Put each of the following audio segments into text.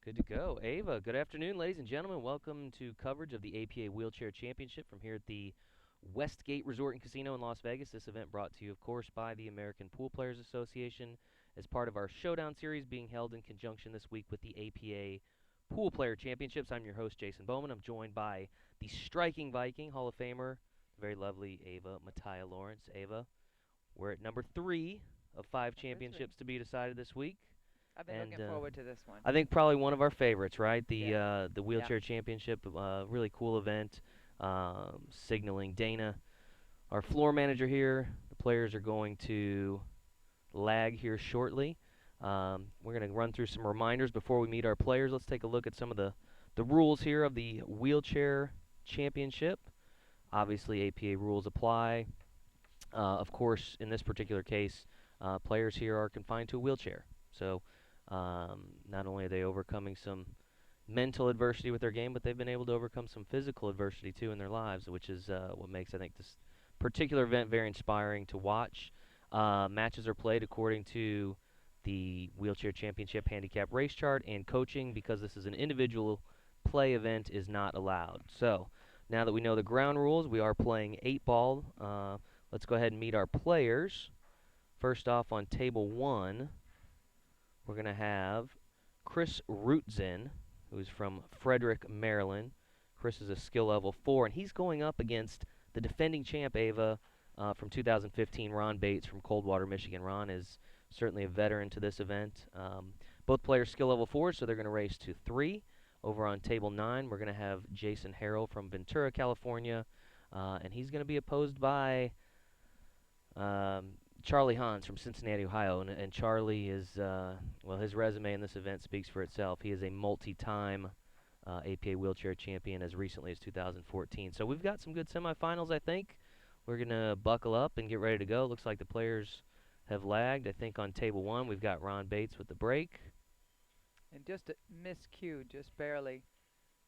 Good to go. Ava, good afternoon, ladies and gentlemen. Welcome to coverage of the APA Wheelchair Championship from here at the Westgate Resort and Casino in Las Vegas. This event brought to you, of course, by the American Pool Players Association as part of our Showdown Series being held in conjunction this week with the APA Pool Player Championships. I'm your host, Jason Bowman. I'm joined by the striking Viking, Hall of Famer, the very lovely Ava Mattia Lawrence. Ava, we're at number 3 of 5 Number three. championships to be decided this week. I've been And looking forward to this one. I think probably one of our favorites, right? The Yeah. the Yeah. wheelchair championship, really cool event, signaling Dana, our floor manager here. The players are going to lag here shortly. We're going to run through some reminders before we meet our players. Let's take a look at some of the rules here of the wheelchair championship. Obviously, APA rules apply. Of course, in this particular case, players here are confined to a wheelchair. So not only are they overcoming some mental adversity with their game, but they've been able to overcome some physical adversity too in their lives, which is what makes, I think, this particular event very inspiring to watch. Matches are played according to the Wheelchair Championship Handicap Race Chart, and coaching, because this is an individual play event, is not allowed. So, now that we know the ground rules, we are playing 8-ball. Let's go ahead and meet our players. First off, on table 1, we're going to have Chris Rutzin, who's from Frederick, Maryland. Chris is a skill level 4, and he's going up against the defending champ, Ava, from 2015, Ron Bates from Coldwater, Michigan. Ron is certainly a veteran to this event. Both players skill level 4, so they're going to race to 3. Over on table 9, we're going to have Jason Harrell from Ventura, California, and he's going to be opposed by Charlie Hans from Cincinnati, Ohio. And Charlie is, well, his resume in this event speaks for itself. He is a multi-time APA wheelchair champion as recently as 2014. So we've got some good semifinals, I think. We're going to buckle up and get ready to go. Looks like the players have lagged. I think on table 1 we've got Ron Bates with the break. And just a miscued, just barely.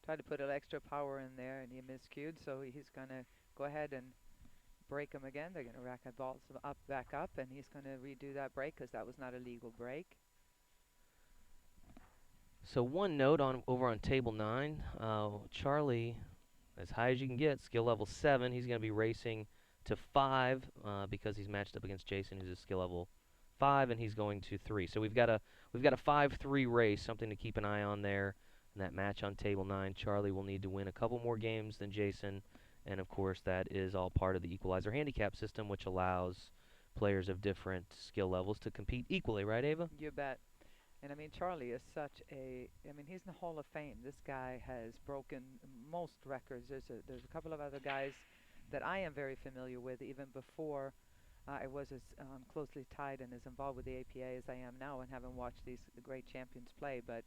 Tried to put an extra power in there, and he miscued. So he's going to go ahead and break him again. They're going to rack the balls up, back up, and he's going to redo that break because that was not a legal break. So one note on over on table 9, Charlie, as high as you can get, skill level 7. He's going to be racing to 5 because he's matched up against Jason, who's a skill level 5, and he's going to 3. So we've got a 5-3 race, something to keep an eye on there. In that match on table 9, Charlie will need to win a couple more games than Jason, and of course that is all part of the equalizer handicap system, which allows players of different skill levels to compete equally, right, Ava? You bet. And I mean, Charlie is such a. I mean, he's in the Hall of Fame. This guy has broken most records. There's a couple of other guys that I am very familiar with, even before I was as closely tied and as involved with the APA as I am now, and having watched these great champions play. But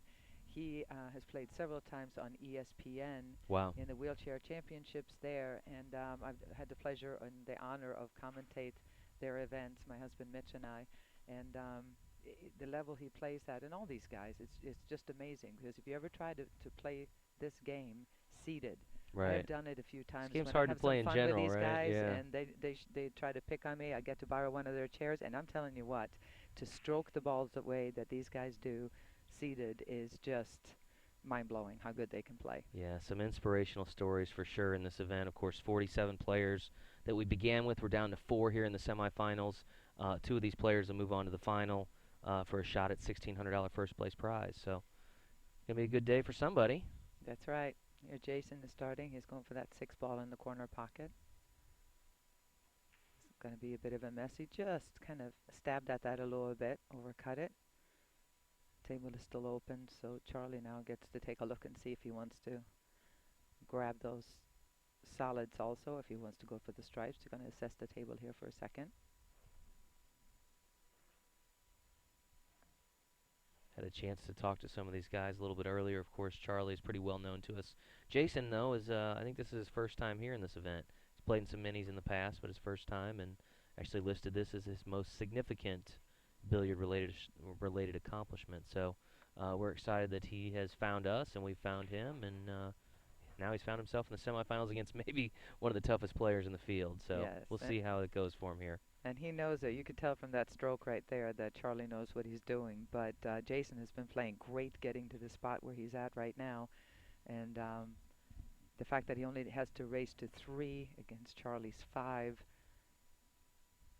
he has played several times on ESPN Wow. in the wheelchair championships there, and I've had the pleasure and the honor of commentate their events. My husband Mitch and I, and the level he plays at, and all these guys, it's just amazing. Because if you ever try to play this game seated, I have Right. done it a few This times game's when I hard to have some play in fun with general, these right? guys, Yeah. and they try to pick on me. I get to borrow one of their chairs, and I'm telling you what, to stroke the balls the way that these guys do, seated, is just mind-blowing how good they can play. Yeah, some inspirational stories for sure in this event. Of course, 47 players that we began with. We're down to 4 here in the semifinals. 2 of these players will move on to the final for a shot at $1,600 first place prize. So, gonna be a good day for somebody. That's right. Here Jason is starting. He's going for that 6 ball in the corner pocket. It's going to be a bit of a messy. Just kind of stabbed at that a little bit, overcut it. Table is still open, so Charlie now gets to take a look and see if he wants to grab those solids also, if he wants to go for the stripes. He's going to assess the table here for a second. Had a chance to talk to some of these guys a little bit earlier. Of course, Charlie is pretty well known to us. Jason, though, is I think this is his first time here in this event. He's played in some minis in the past, but his first time, and actually listed this as his most significant billiard-related accomplishment. So we're excited that he has found us, and we found him, and now he's found himself in the semifinals against maybe one of the toughest players in the field. So Yes, we'll see how it goes for him here. And he knows it. You could tell from that stroke right there that Charlie knows what he's doing. But Jason has been playing great getting to the spot where he's at right now. And the fact that he only has to race to 3 against Charlie's 5,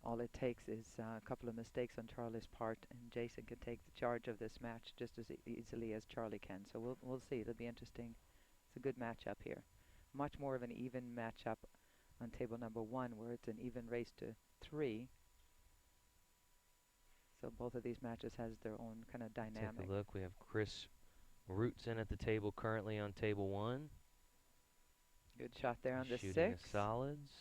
all it takes is a couple of mistakes on Charlie's part, and Jason can take the charge of this match just as easily as Charlie can. So we'll see. It'll be interesting. It's a good matchup here. Much more of an even matchup on table number 1, where it's an even race to 3. So both of these matches has their own kind of Take dynamic. a look. We have Chris Rootson at the table currently on table 1. Good shot there on the Shooting 6. the solids.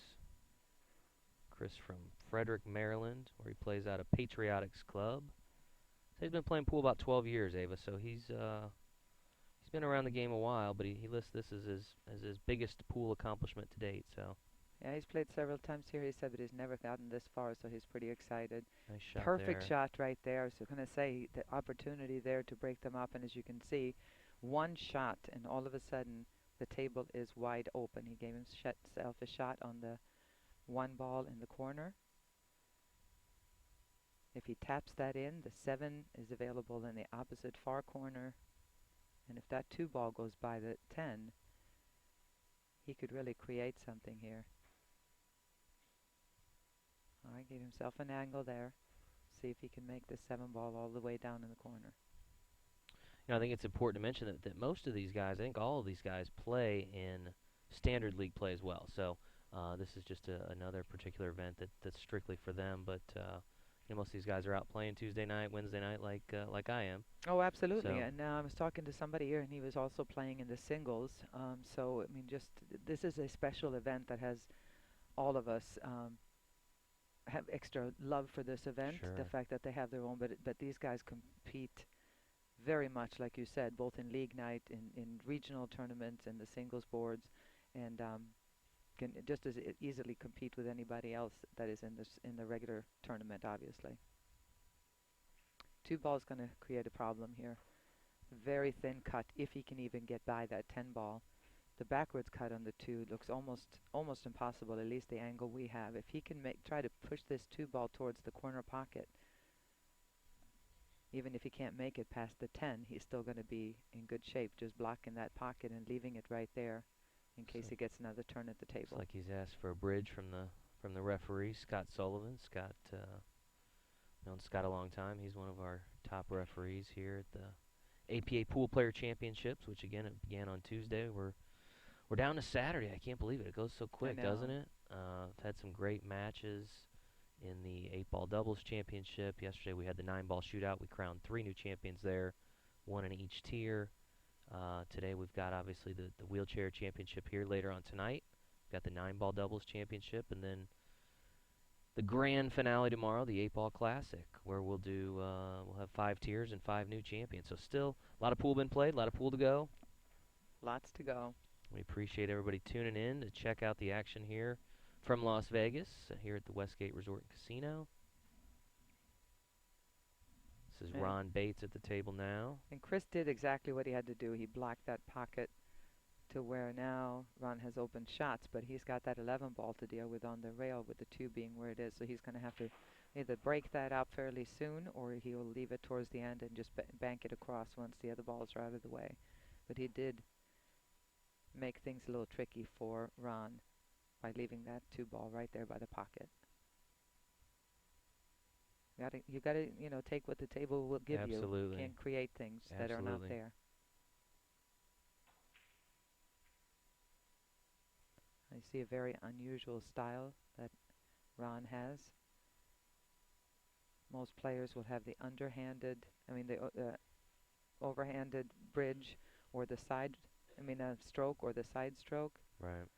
Chris from Frederick, Maryland, where he plays out of Patriotics Club. So he's been playing pool about 12 years, Ava. So he's been around the game a while, but he lists this as his biggest pool accomplishment to date. So Yeah, he's played several times here, he said, but he's never gotten this far, so he's pretty excited. nice shot Perfect there. shot right there. So I'm going to say the opportunity there to break them up, and as you can see, one shot, and all of a sudden the table is wide open. He gave himself a shot on the 1 ball in the corner. If he taps that in, the 7 is available in the opposite far corner, and if that 2 ball goes by the 10, he could really create something here. All right, gave himself an angle there. See if he can make the 7 ball all the way down in the corner. You know, I think it's important to mention that most of these guys, I think all of these guys, play in standard league play as well. So this is just another particular event that's strictly for them. But you know, most of these guys are out playing Tuesday night, Wednesday night, like I am. Oh, absolutely. So And I was talking to somebody here, and he was also playing in the singles. So, I mean, just this is a special event that has all of us have extra love for this event. The sure, fact that they have their own, but these guys compete very much, like you said, both in league night, in regional tournaments, and the singles boards, and can just as easily compete with anybody else that is in the regular tournament. Obviously, 2 balls going to create a problem here. Very thin cut, if he can even get by that 10 ball. The backwards cut on the 2 looks almost impossible, at least the angle we have. If he can try to push this 2 ball towards the corner pocket, even if he can't make it past the 10, he's still going to be in good shape, just blocking that pocket and leaving it right there in case so he gets another turn at the looks table. like he's asked for a bridge from the referee, Scott Sullivan. Scott, known Scott a long time. He's one of our top referees here at the APA Pool Player Championships, which again it began on Tuesday. We're down to Saturday. I can't believe it. It goes so I quick, doesn't know. it? Had some great matches in the 8-ball doubles championship. Yesterday we had the 9-ball shootout. We crowned 3 new champions there, 1 in each tier. Today we've got obviously the wheelchair championship here later on tonight. We've got the 9-ball doubles championship, and then the grand finale tomorrow, the 8-ball classic, where we'll have 5 tiers and 5 new champions. So still a lot of pool been played, a lot of pool to go. Lots to go. We appreciate everybody tuning in to check out the action here from Las Vegas, here at the Westgate Resort and Casino. This is And, Ron Bates at the table now. and Chris did exactly what he had to do. He blocked that pocket to where now Ron has open shots, but he's got that 11 ball to deal with on the rail, with the 2 being where it is. So he's going to have to either break that up fairly soon, or he'll leave it towards the end and just bank it across once the other balls are out of the way. But he did make things a little tricky for Ron by leaving that 2 ball right there by the pocket. You gotta, take what the table will give you. Absolutely. Can't create things that are not Absolutely. there. I see a very unusual style that Ron has. Most players will have the underhanded, the overhanded bridge, or the side, stroke or the side stroke. Right.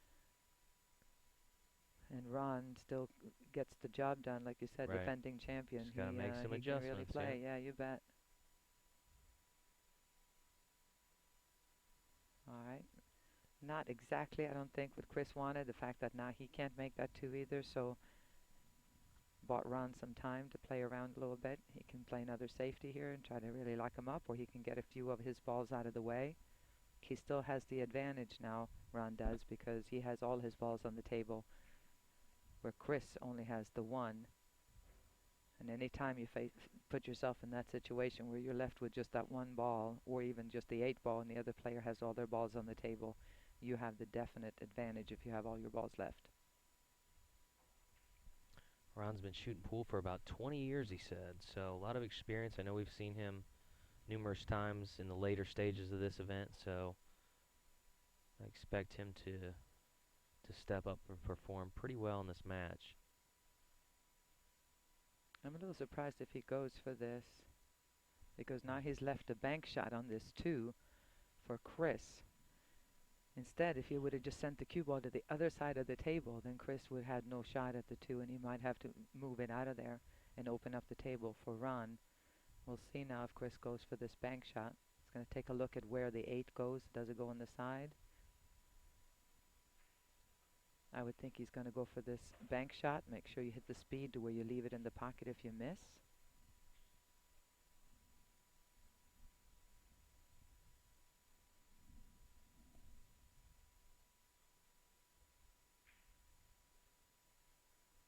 And Ron still gets the job done, like you said, Right. defending champion. Just got to make some He can really adjustments. play. Yeah, you bet. All right. Not exactly, I don't think, what Chris wanted. The fact that now he can't make that 2 either, so bought Ron some time to play around a little bit. He can play another safety here and try to really lock him up, or he can get a few of his balls out of the way. He still has the advantage now, Ron does, because he has all his balls on the table, where Chris only has the 1. And anytime you put yourself in that situation where you're left with just that one ball, or even just the 8 ball, and the other player has all their balls on the table, you have the definite advantage if you have all your balls left. Ron's been shooting pool for about 20 years, he said, so a lot of experience. I know we've seen him numerous times in the later stages of this event, so I expect him to step up and perform pretty well in this match. I'm a little surprised if he goes for this, because now he's left a bank shot on this too for Chris. Instead, if he would have just sent the cue ball to the other side of the table, then Chris would have had no shot at the 2, and he might have to move it out of there and open up the table for Ron. We'll see now if Chris goes for this bank shot. He's going to take a look at where the 8 goes. Does it go on the side? I would think he's going to go for this bank shot. Make sure you hit the speed to where you leave it in the pocket if you miss.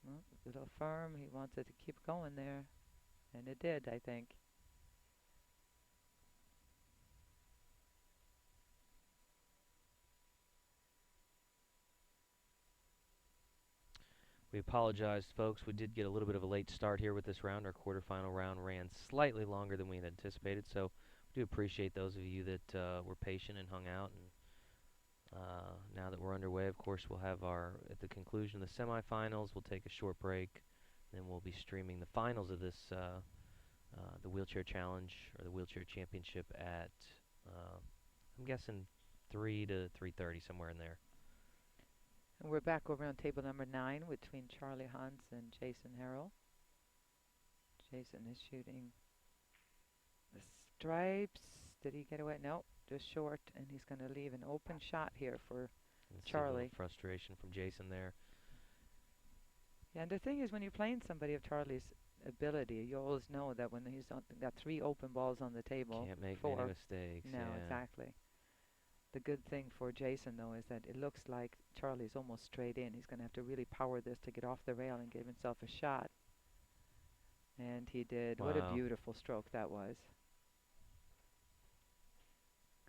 Well, a little firm. He wants it to keep going there. And it did, I think. We apologize, folks. We did get a little bit of a late start here with this round. Our quarterfinal round ran slightly longer than we had anticipated, so we do appreciate those of you that were patient and hung out. And now that we're underway, of course, we'll have at the conclusion of the semifinals, we'll take a short break, and then we'll be streaming the finals of this, the wheelchair challenge or the wheelchair championship at, I'm guessing 3 to 3:30, somewhere in there. And we're back over on table number 9 between Charlie Hans and Jason Harrell. Jason is shooting the stripes. Did he get away? No, just short, and he's going to leave an open shot here for Charlie. Frustration from Jason there. Yeah, and the thing is, when you're playing somebody of Charlie's ability, you always know that when he's got 3 open balls on the table, Can't make 4. many mistakes. No, yeah. exactly. The good thing for Jason, though, is that it looks like Charlie's almost straight in. He's going to have to really power this to get off the rail and give himself a shot. And he did. Wow. What a beautiful stroke that was.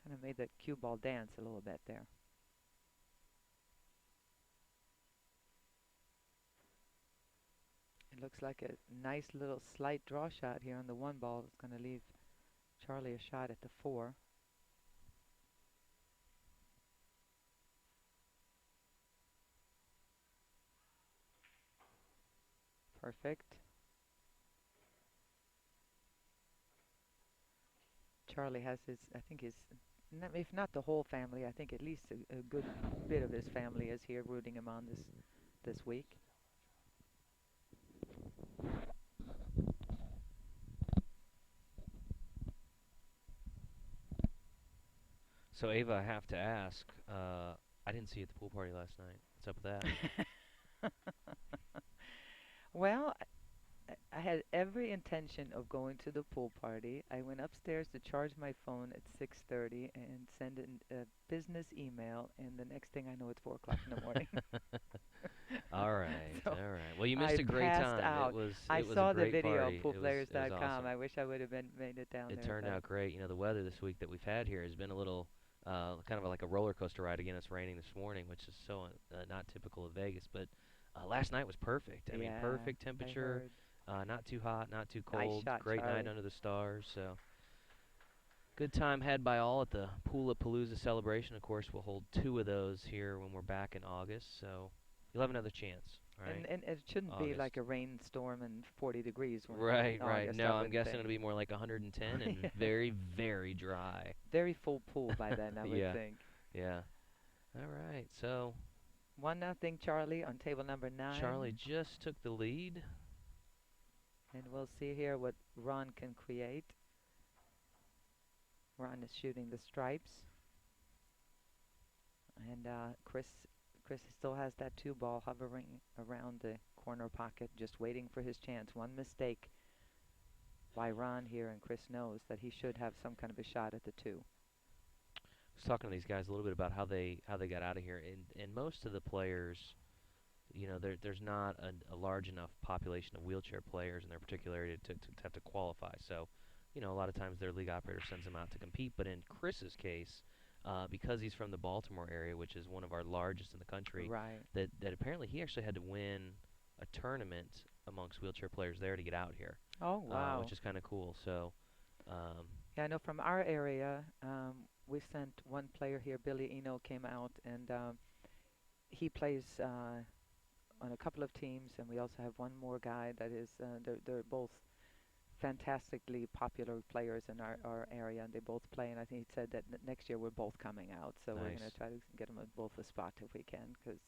Kind of made that cue ball dance a little bit there. It looks like a nice little slight draw shot here on the 1 ball. It's going to leave Charlie a shot at the 4. Perfect. Charlie has his, I think his, if not the whole family, I think at least a good bit of his family is here rooting him on this week. So Ava, I have to ask. I didn't see you at the pool party last night. What's up with that? Well, I had every intention of going to the pool party. I went upstairs to charge my phone at 6:30 and send in a business email, and the next thing I know, it's 4 o'clock in the morning. All right, So all right. Well, you missed I a great passed time. out. It was saw a the great video party. on poolplayers.com. Awesome. I wish I would have made it down It there. turned out great. You know, the weather this week that we've had here has been a little kind of like a roller coaster ride. Again, it's raining this morning, which is so not typical of Vegas. But last night was perfect. I mean, perfect temperature. Not too hot, not too cold. Nice shot, Great Charlie. night under the stars. So good time had by all at the Poolapalooza celebration. Of course, we'll hold 2 of those here when we're back in August. So you'll have another chance. Right? And it shouldn't be like a rainstorm and 40 degrees. Right, right. August, No, I'm guessing it'll be more like 110 and yeah. very, very dry. Very full pool by then, I would Yeah. think. Yeah. All right. So 1-0 Charlie on table number 9. Charlie just took the lead. And we'll see here what Ron can create. Ron is shooting the stripes. And Chris still has that 2 ball hovering around the corner pocket, just waiting for his chance. One mistake by Ron here, and Chris knows that he should have some kind of a shot at the 2. I was talking to these guys a little bit about how they got out of here, and most of the players there's not a large enough population of wheelchair players in their particular area to have to qualify. So, a lot of times their league operator sends them out to compete. But in Chris's case, because he's from the Baltimore area, which is one of our largest in the country, Right. that apparently he actually had to win a tournament amongst wheelchair players there to get out here, Oh, wow. which is kind of cool. So, Yeah, I know from our area, we sent one player here, Billy Eno, came out, and he plays on a couple of teams, and we also have one more guy that is, they're both fantastically popular players in our area, and they both play. And I think he said that next year we're both coming out, so we're going nice. to try to get them at both a spot if we can, because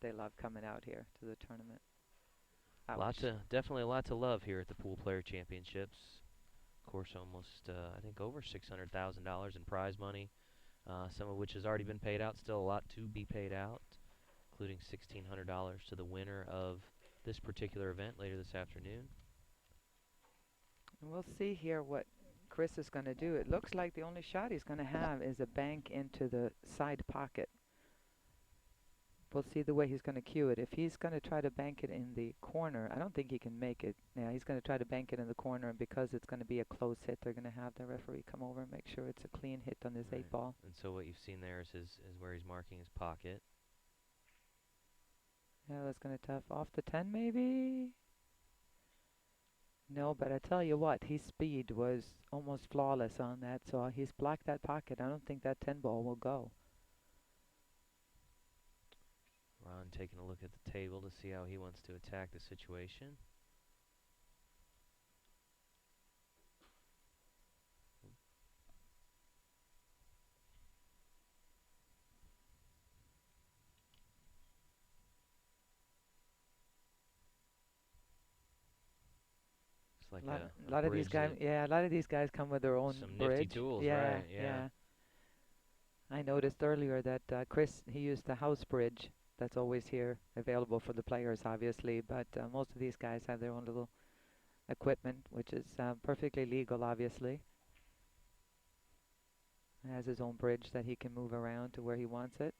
they love coming out here to the tournament. Ouch. Definitely a lot to love here at the Pool Player Championships. Of course, almost I think over $600,000 in prize money, some of which has already been paid out. Still a lot to be paid out, including $1,600 to the winner of this particular event later this afternoon. And we'll see here what Chris is going to do. It looks like the only shot he's going to have is a bank into the side pocket. We'll see the way he's going to cue it. If he's going to try to bank it in the corner, I don't think he can make it. Yeah, he's going to try to bank it in the corner, and because it's going to be a close hit, they're going to have the referee come over and make sure it's a clean hit on this Right. 8 ball. And so what you've seen there is where he's marking his pocket. Yeah, that's going to tough off the 10 maybe. No, but I tell you what, his speed was almost flawless on that, so he's blocked that pocket. I don't think that 10 ball will go. Ron taking a look at the table to see how he wants to attack the situation. It's like A a lot of these bridge guys, that yeah, a lot of these guys come with their own some nifty bridge. tools, Yeah, right? Yeah. yeah. I noticed earlier that Chris, he used the house bridge that's always here available for the players, obviously, but most of these guys have their own little equipment, which is perfectly legal, obviously. He has his own bridge that he can move around to where he wants it.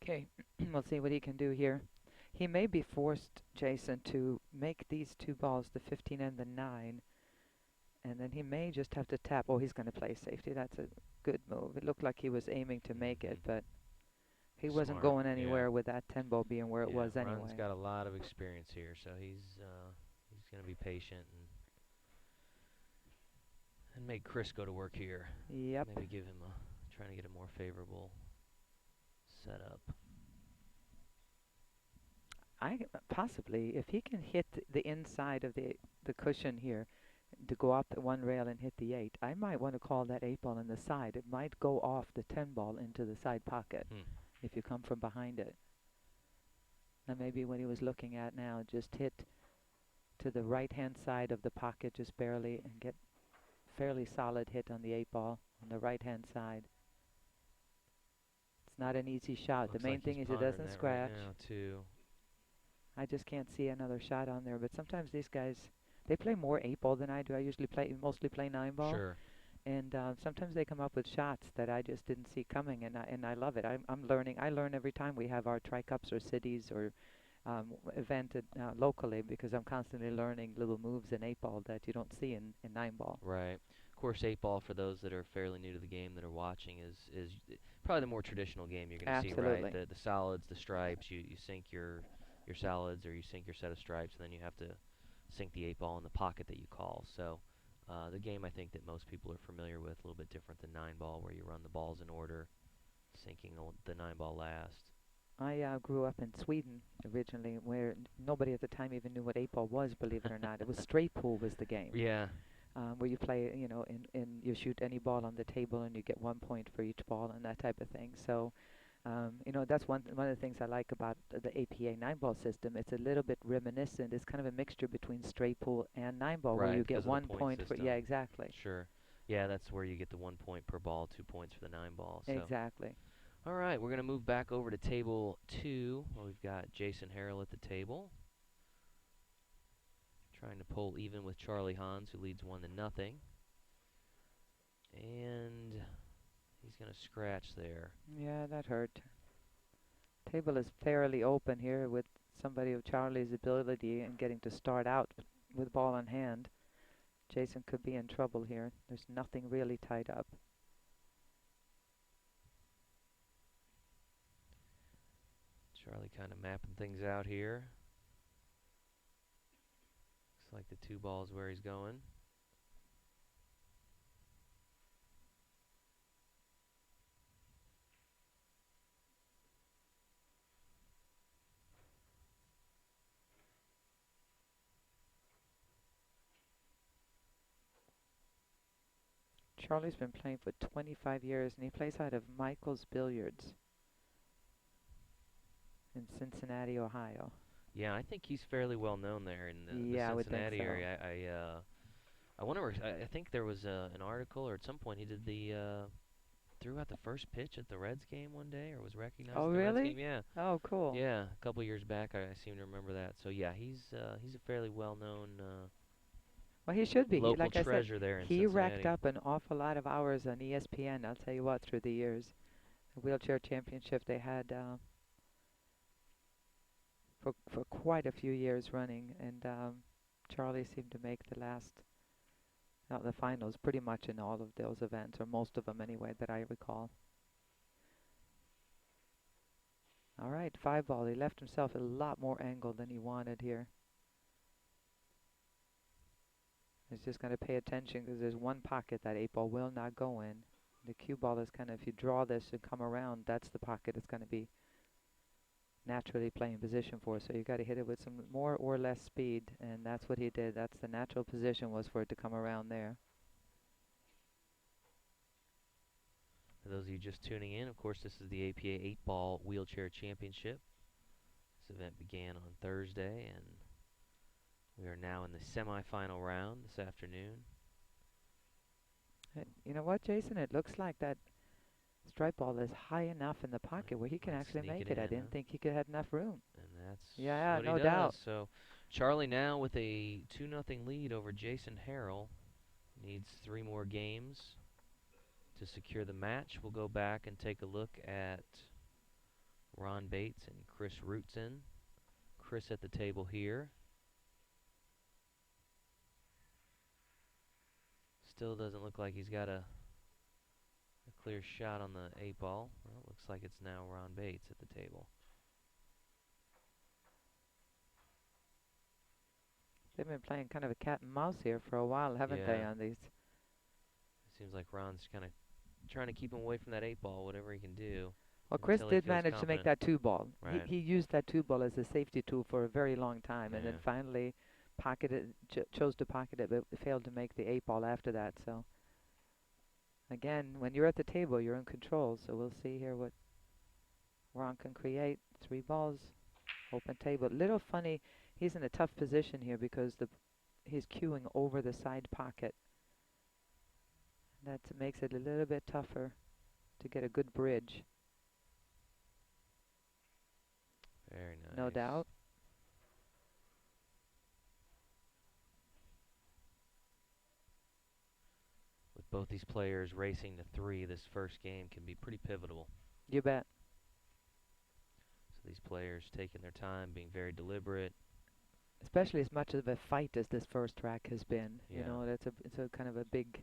Okay, we'll see what he can do here. He may be forced, Jason, to make these 2 balls, the 15 and the 9, and then he may just have to tap. Oh, he's going to play safety. That's a good move. It looked like he was aiming to make it, but he wasn't Smart. going Yeah. anywhere with that 10 ball being where it Yeah. was Ron's anyway. got a lot of experience here, so he's going to be patient and make Chris go to work here. Yep. Maybe give him trying to get a more favorable setup. Possibly, if he can hit the inside of the cushion here to go up the one rail and hit the 8, I might want to call that 8 ball in the side. It might go off the 10 ball into the side pocket if you come from behind it. And maybe what he was looking at now, just hit to the right-hand side of the pocket just barely and get fairly solid hit on the 8 ball on the right-hand side. It's not an easy shot. Looks The main like he's thing is it pondering doesn't that scratch. right now too. I just can't see another shot on there. But sometimes these guys, they play more 8 ball than I do. I usually mostly play 9 ball. Sure. And sometimes they come up with shots that I just didn't see coming, and I love it. I'm learning. I learn every time we have our tri-cups or cities or event locally, because I'm constantly learning little moves in 8 ball that you don't see in 9 ball. Right. Of course, 8 ball for those that are fairly new to the game that are watching is probably the more traditional game you're going to see, right? Absolutely. The solids, the stripes. You sink your solids or you sink your set of stripes, and then you have to sink the 8 ball in the pocket that you call. So the game I think that most people are familiar with, a little bit different than 9 ball, where you run the balls in order, sinking the 9 ball last. I grew up in Sweden originally, where nobody at the time even knew what 8 ball was, believe it or not. It was straight pool was the game. Yeah. Where you play, in you shoot any ball on the table and you get 1 point for each ball and that type of thing. So, that's one of the things I like about the APA 9 ball system. It's a little bit reminiscent. It's kind of a mixture between straight pool and 9 ball, where Right, you get because of the 1 point for. system. Yeah, exactly. Sure. Yeah, that's where you get the 1 point per ball, 2 points for the 9 ball. So. Exactly. All right, we're going to move back over to table 2, where we've got Jason Harrell at the table, trying to pull even with Charlie Hans, who leads 1-0. And He's going to scratch there. Yeah, that hurt. Table is fairly open here with somebody of Charlie's ability and getting to start out with ball in hand. Jason could be in trouble here. There's nothing really tied up. Charlie kind of mapping things out here. Looks like the 2 ball's where he's going. Charlie's been playing for 25 years, and he plays out of Michael's Billiards in Cincinnati, Ohio. Yeah, I think he's fairly well known there in the Yeah, I would think Cincinnati so. area. I wonder. I think there was an article, or at some point he did threw out the first pitch at the Reds game one day, or was recognized Oh, in the Reds really? game. Yeah, Oh, cool. yeah, a couple years back, I seem to remember that. So yeah, he's a fairly well known Well, he should be. local Like I said, treasure there in he racked Cincinnati. up an awful lot of hours on ESPN. I'll tell you what, through the years, the wheelchair championship they had for quite a few years running, and Charlie seemed to make the the finals pretty much in all of those events, or most of them anyway, that I recall. All right, 5 ball. He left himself a lot more angle than he wanted here. He's just going to pay attention because there's one pocket that 8 ball will not go in. The cue ball is kind of, if you draw this and come around, that's the pocket it's going to be naturally playing position for. So you got to hit it with some more or less speed, and that's what he did. That's the natural position, was for it to come around there. For those of you just tuning in, of course, this is the APA 8-ball wheelchair championship. This event began on Thursday, and we are now in the semifinal round this afternoon. You know what, Jason? It looks like that strike ball is high enough in the pocket where he can Might actually sneak make it it. I in, didn't huh? think he could have enough room. And that's Yeah, what he no does. doubt. So Charlie now with a 2-0 lead over Jason Harrell. Needs 3 more games to secure the match. We'll go back and take a look at Ron Bates and Chris Rootson. Chris at the table here. Still doesn't look like he's got a clear shot on the 8-ball. Well, it looks like it's now Ron Bates at the table. They've been playing kind of a cat and mouse here for a while, haven't they, Yeah. on these? It seems like Ron's kind of trying to keep him away from that 8-ball, whatever he can do. Well, Chris Until he did feels manage to make confident. that 2-ball. Right. He used that 2-ball as a safety tool for a very long time, and then Yeah. finally pocketed, chose to pocket it, but failed to make the 8-ball after that. So again, when you're at the table, you're in control. So we'll see here what Ron can create. 3 balls, open table. Little funny, he's in a tough position here because he's cueing over the side pocket. That makes it a little bit tougher to get a good bridge. Very nice. No doubt. With both these players racing to 3, this first game can be pretty pivotal. You bet. So these players taking their time, being very deliberate. Especially as much of a fight as this first rack has been. Yeah. You know, it's a kind of a big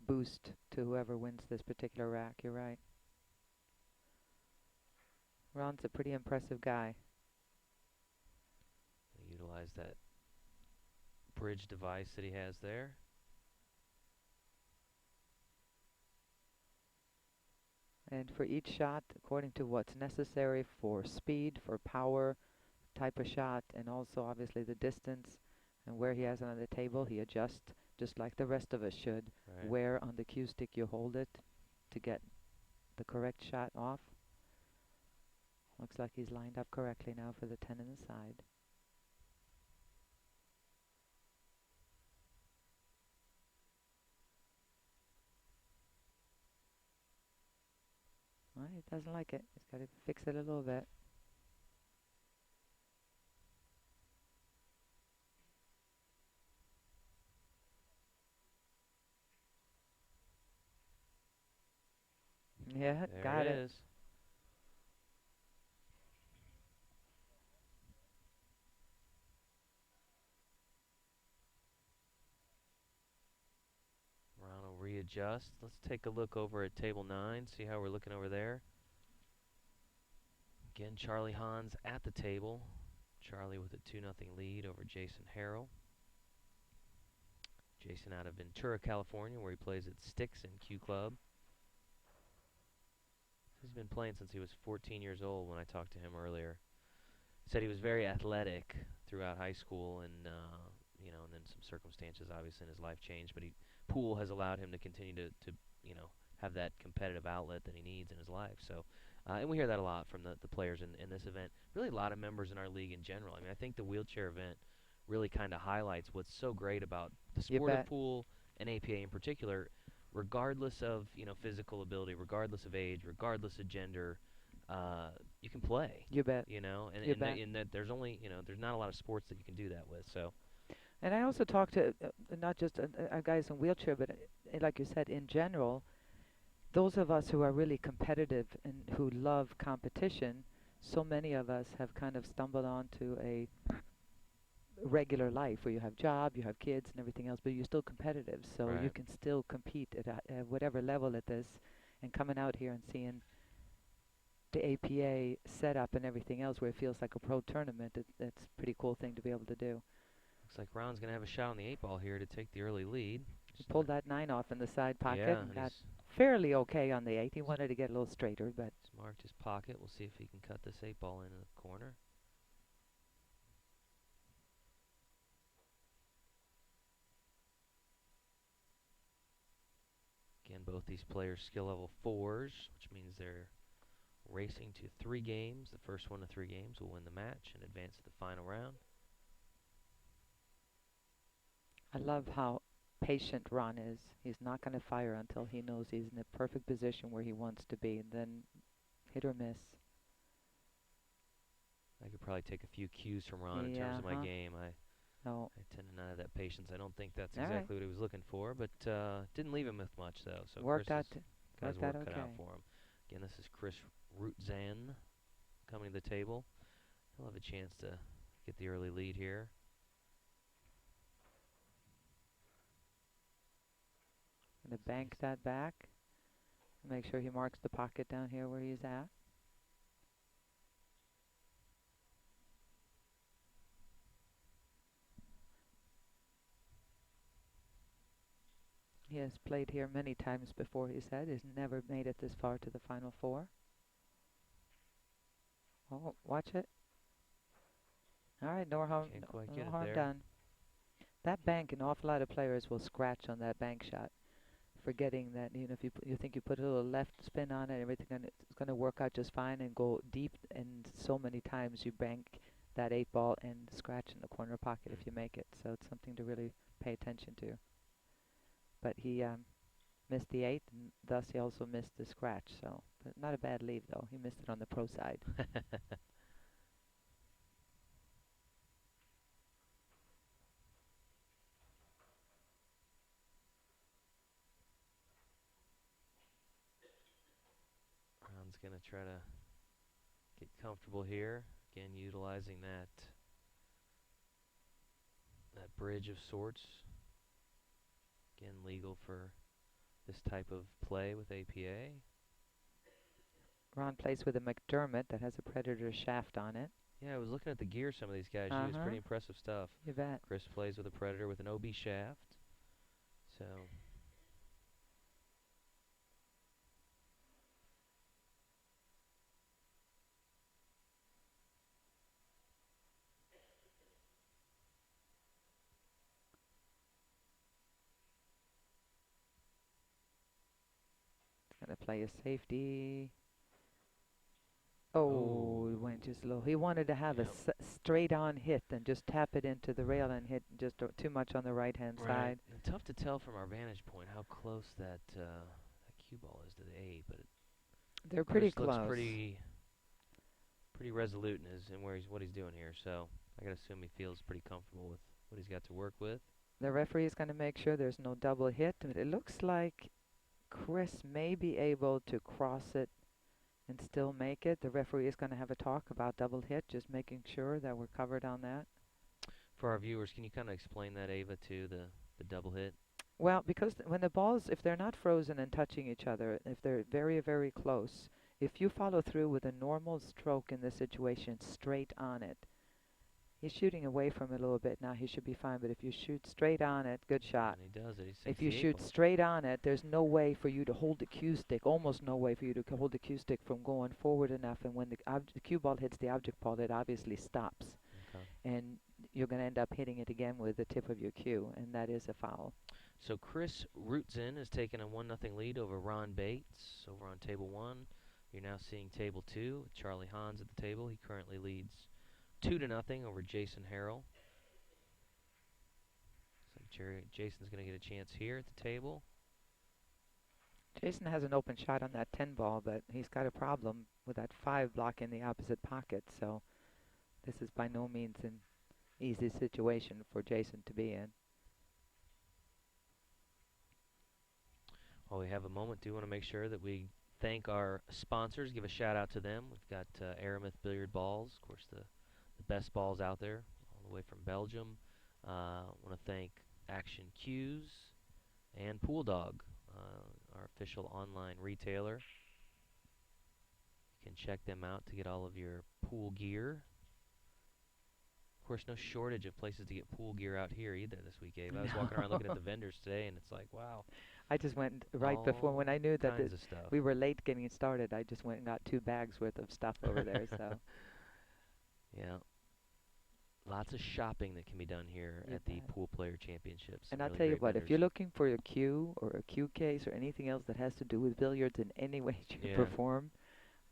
boost to whoever wins this particular rack. You're right. Ron's a pretty impressive guy. They utilize that bridge device that he has there. And for each shot, according to what's necessary for speed, for power, type of shot, and also obviously the distance and where he has it on the table, he adjusts just like the rest of us should. Right. Where on the cue stick you hold it to get the correct shot off. Looks like he's lined up correctly now for the 10 in the side. Well, he doesn't like it. He's got to fix it a little bit. Yeah, There it got it. is. Ron will readjust. Let's take a look over at table 9, see how we're looking over there. Again, Charlie Hans at the table. Charlie with a 2-0 lead over Jason Harrell. Jason out of Ventura, California, where he plays at Sticks and Q Club. He's been playing since he was 14 years old when I talked to him earlier. Said he was very athletic throughout high school, and and then some circumstances obviously in his life changed. But pool has allowed him to continue to have that competitive outlet that he needs in his life. So, and we hear that a lot from the players in this event. Really, a lot of members in our league in general. I mean, I think the wheelchair event really kind of highlights what's so great about the You sport of bet. pool and APA in particular. Regardless of physical ability, regardless of age, regardless of gender, uh, you can play, You bet. and You bet. in that there's only there's not a lot of sports that you can do that with. So And I also talk to not just guys in wheelchair, but like you said, in general, those of us who are really competitive and who love competition, so many of us have kind of stumbled onto a regular life where you have job, you have kids and everything else, but you're still competitive. So you right, can still compete at whatever level it is. And coming out here and seeing the APA setup and everything else where it feels like a pro tournament, that's a pretty cool thing to be able to do. looks like Ron's gonna have a shot on the 8 ball here to take the early lead. He Just pulled that 9 off in the side pocket yeah, and and got fairly okay on the 8. He wanted to get a little straighter, but he's marked his pocket. We'll see if he can cut this 8 ball into the corner. Again, both these players skill level 4s, which means they're racing to 3 games. The first one of 3 games will win the match and advance to the final round. I love how patient Ron is. He's not going to fire until he knows he's in the perfect position where he wants to be, and then hit or miss. I could probably take a few cues from Ron in terms Yeah, of my huh? game. No. I tend to not have that patience. I don't think that's All right. exactly what he was looking for, but didn't leave him with much though. So Chris Worked has out. got his Worked out work cut out okay. for him. Again, this is Chris Rutzan coming to the table. He'll have a chance to get the early lead here. Gonna bank that back. Make sure he marks the pocket down here where he's at. He has played here many times before, he said. He's never made it this far to the Final Four. Oh, watch it. All right, no harm, Can't quite get no it harm there. done. That bank, an awful lot of players will scratch on that bank shot, forgetting that if you think you put a little left spin on it, everything it's going to work out just fine and go deep. And so many times you bank that 8 ball and scratch in the corner pocket if you make it. So it's something to really pay attention to. But he missed the 8, and thus he also missed the scratch. So, but not a bad leave though. He missed it on the pro side. Ron's gonna try to get comfortable here. Again, utilizing that bridge of sorts. Again, legal for this type of play with APA. Ron plays with a McDermott that has a Predator shaft on it. Yeah, I was looking at the gear some of these guys use. Uh-huh. Pretty impressive stuff. You bet. Chris plays with a Predator with an OB shaft. So Gonna play a safety. Oh, it went just low. He wanted to have a yep. straight on hit and just tap it into the rail and hit just too much on the right hand Right. side. And tough to tell from our vantage point how close that cue ball is to the 8, but They're pretty Chris looks close. pretty resolute in where what he's doing here. So I gotta assume he feels pretty comfortable with what he's got to work with. The referee is going to make sure there's no double hit. But it looks like Chris may be able to cross it and still make it. The referee is going to have a talk about double hit, just making sure that we're covered on that. For our viewers, can you kind of explain that, Ava, to the double hit? Well, because when the balls, if they're not frozen and touching each other, if they're very, very close, if you follow through with a normal stroke in this situation straight on it, he's shooting away from it a little bit now. He should be fine. But if you shoot straight on it, good shot. And he does it. He If sinks you the eight shoot ball. straight on it, there's no way for you to hold the cue stick, almost no way for you to hold the cue stick from going forward enough. And when the cue ball hits the object ball, it obviously stops. Okay. And you're going to end up hitting it again with the tip of your cue, and that is a foul. So Chris Rootzin has taken a 1-0 lead over Ron Bates over on table 1. You're now seeing table 2 with Charlie Hans at the table. He currently leads 2-0 over Jason Harrell. So Jason's going to get a chance here at the table. Jason has an open shot on that 10 ball, but he's got a problem with that 5 block in the opposite pocket. So this is by no means an easy situation for Jason to be in. While we have a moment, do want to make sure that we thank our sponsors, give a shout out to them. We've got Aramith Billiard Balls, of course, the best balls out there, all the way from Belgium. Want to thank Action Cues and Pool Dog, our official online retailer. You can check them out to get all of your pool gear. Of course, no shortage of places to get pool gear out here either this week, Abe. I was walking around looking at the vendors today, and it's like, wow. I just went right before when I knew that kinds of stuff. we were late getting started. I just went and got 2 bags worth of stuff over there. So yeah, lots of shopping that can be done here at the Poolplayer Championships. And I'll tell you what, if you're looking for a cue or a cue case or anything else that has to do with billiards in any way you perform,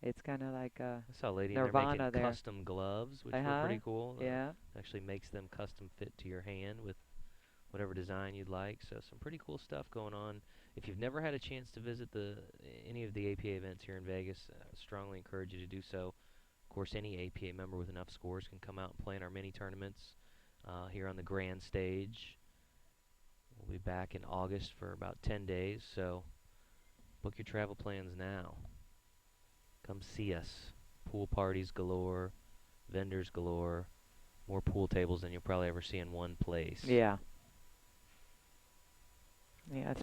it's kind of like I saw a lady Nirvana making custom gloves, which were pretty cool. Yeah. Actually makes them custom fit to your hand with whatever design you'd like. So some pretty cool stuff going on. If you've never had a chance to visit any of the APA events here in Vegas, I strongly encourage you to do so. Of course, any APA member with enough scores can come out and play in our mini tournaments here on the grand stage. We'll be back in August for about 10 days, so book your travel plans now. Come see us. Pool parties galore, vendors galore, more pool tables than you'll probably ever see in one place. Yeah. Yeah, it's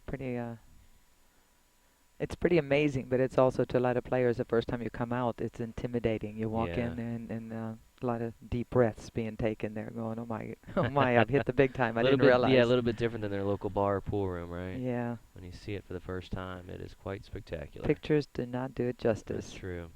pretty amazing, but it's also to a lot of players the first time you come out, it's intimidating. You walk in and a lot of deep breaths being taken there, going, oh my, I've hit the big time. I didn't realize. Yeah, a little bit different than their local bar or pool room, right? Yeah. When you see it for the first time, it is quite spectacular. Pictures do not do it justice. That's true.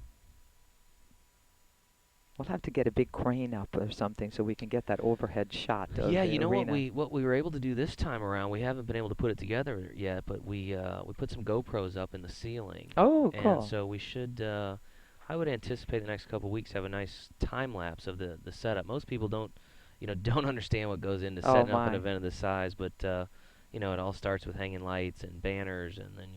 We'll have to get a big crane up or something so we can get that overhead shot of yeah, the you know arena. what we were able to do this time around. We haven't been able to put it together yet, but we put some GoPros up in the ceiling. Oh, cool. And so we should. I would anticipate the next couple of weeks have a nice time lapse of the setup. Most people don't understand what goes into setting up an event of this size, but it all starts with hanging lights and banners, and then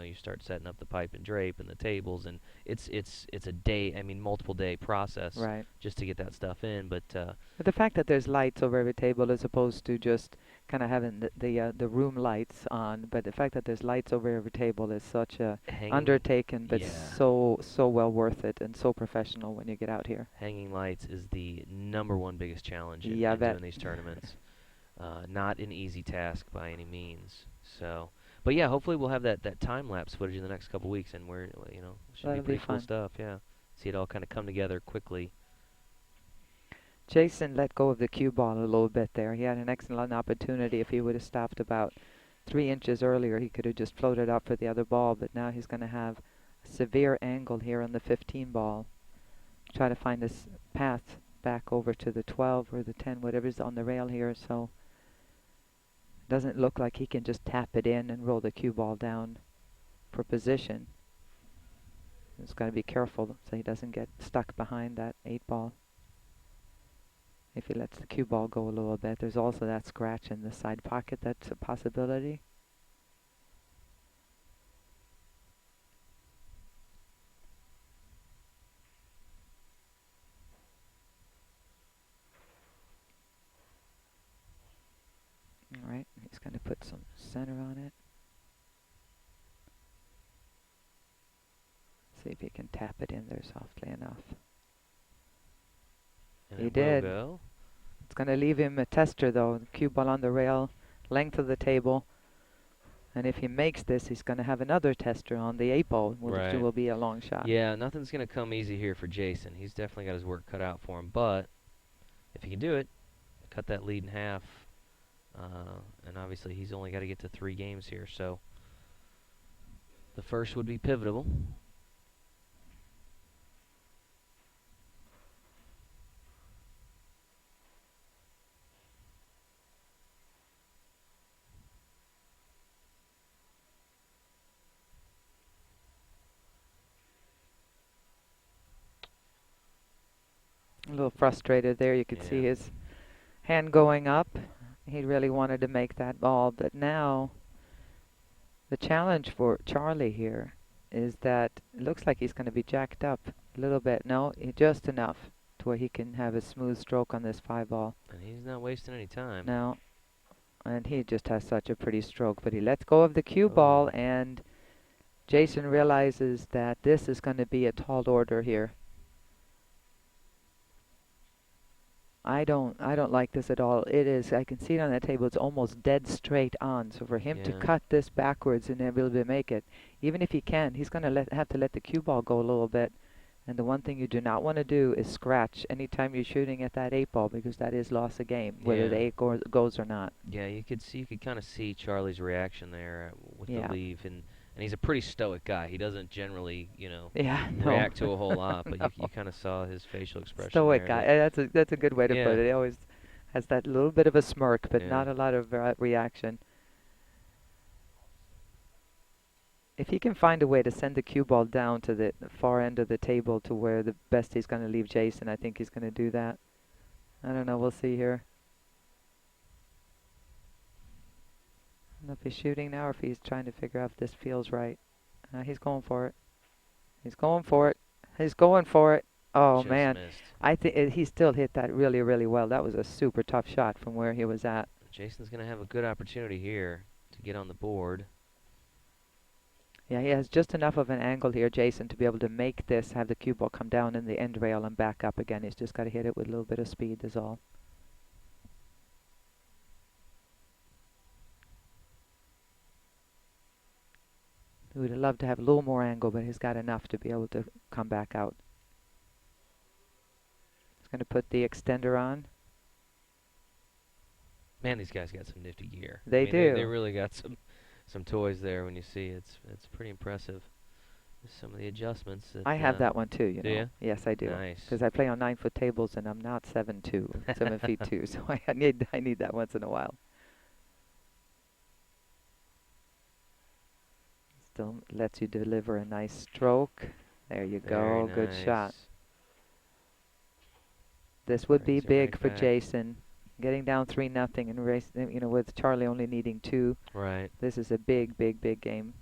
you start setting up the pipe and drape and the tables, and it's a day, multiple day process, right, just to get that stuff in. But the fact that there's lights over every table as opposed to just kind of having the room lights on, but the fact that there's lights over every table is such a undertaking, but so well worth it and so professional when you get out here. Hanging lights is the #1 biggest challenge in doing these tournaments. Not an easy task by any means. So, but yeah, hopefully we'll have that time lapse footage in the next couple weeks, and should be pretty cool stuff. Yeah, see it all kind of come together quickly. Jason let go of the cue ball a little bit there. He had an excellent opportunity. If he would have stopped about 3 inches earlier, he could have just floated up for the other ball. But now he's going to have a severe angle here on the 15 ball. Try to find this path back over to the 12 or the 10, whatever's on the rail here. So doesn't look like he can just tap it in and roll the cue ball down for position. He's got to be careful so he doesn't get stuck behind that 8 ball. If he lets the cue ball go a little bit, there's also that scratch in the side pocket. That's a possibility. All right, he's going to put some center on it. See if he can tap it in there softly enough. And He it will did. go. It's going to leave him a tester, though. Cue ball on the rail, length of the table. And if he makes this, he's going to have another tester on the 8-ball, which Right. will be a long shot. Yeah, nothing's going to come easy here for Jason. He's definitely got his work cut out for him. But if he can do it, cut that lead in half. And obviously, he's only got to get to 3 games here. So the first would be pivotal. A little frustrated there. You could Yeah. see his hand going up. He really wanted to make that ball. But now the challenge for Charlie here is that it looks like he's going to be jacked up a little bit. No, just enough to where he can have a smooth stroke on this 5-ball. And he's not wasting any time. No, and he just has such a pretty stroke. But he lets go of the cue ball, and Jason realizes that this is going to be a tall order here. I don't like this at all. It is, I can see it on that table, it's almost dead straight on. So for him to Yeah. cut this backwards and then be able to make it, even if he can, he's going to have to let the cue ball go a little bit. And the one thing you do not want to do is scratch anytime you're shooting at that 8-ball, because that is loss of game, whether the Yeah. 8 goes or not. Yeah, you could kind of see Charlie's reaction there with the Yeah. leave, and he's a pretty stoic guy. He doesn't generally, Yeah, no. react to a whole lot, but No. you kind of saw his facial expression Stoic there. guy. That's a good way to Yeah. put it. He always has that little bit of a smirk, but Yeah. not a lot of reaction. If he can find a way to send the cue ball down to the far end of the table to where the best he's going to leave Jason, I think he's going to do that. I don't know. We'll see here. I don't know if he's shooting now or if he's trying to figure out if this feels right. He's going for it. He's going for it. He's going for it. Oh, Just man. missed. I think he still hit that really, really well. That was a super tough shot from where he was at. Jason's going to have a good opportunity here to get on the board. Yeah, he has just enough of an angle here, Jason, to be able to make this, have the cue ball come down in the end rail and back up again. He's just got to hit it with a little bit of speed is all. He would have loved to have a little more angle, but he's got enough to be able to come back out. He's going to put the extender on. Man, these guys got some nifty gear. They do. They really got some toys there. When you see it's pretty impressive. Some of the adjustments. I have that one too, Do you? Yes, I do. Nice. Because I play on 9-foot tables and I'm not 7'2", 7 feet 2, so I need that once in a while. Still lets you deliver a nice stroke. There you go. Very Good nice. shot. This would be Brings it big right for back. Jason. Getting down 3-0 and race, with Charlie only needing 2. Right. This is a big, big, big game.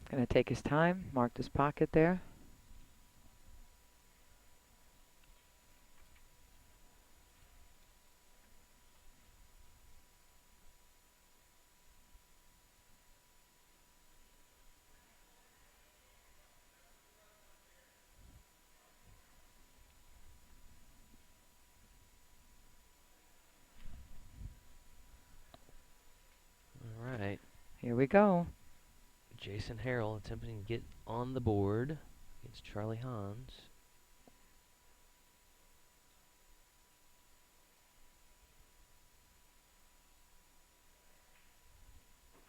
Gonna take his time, mark his pocket there. All right. Here we go. Jason Harrell attempting to get on the board against Charlie Hans.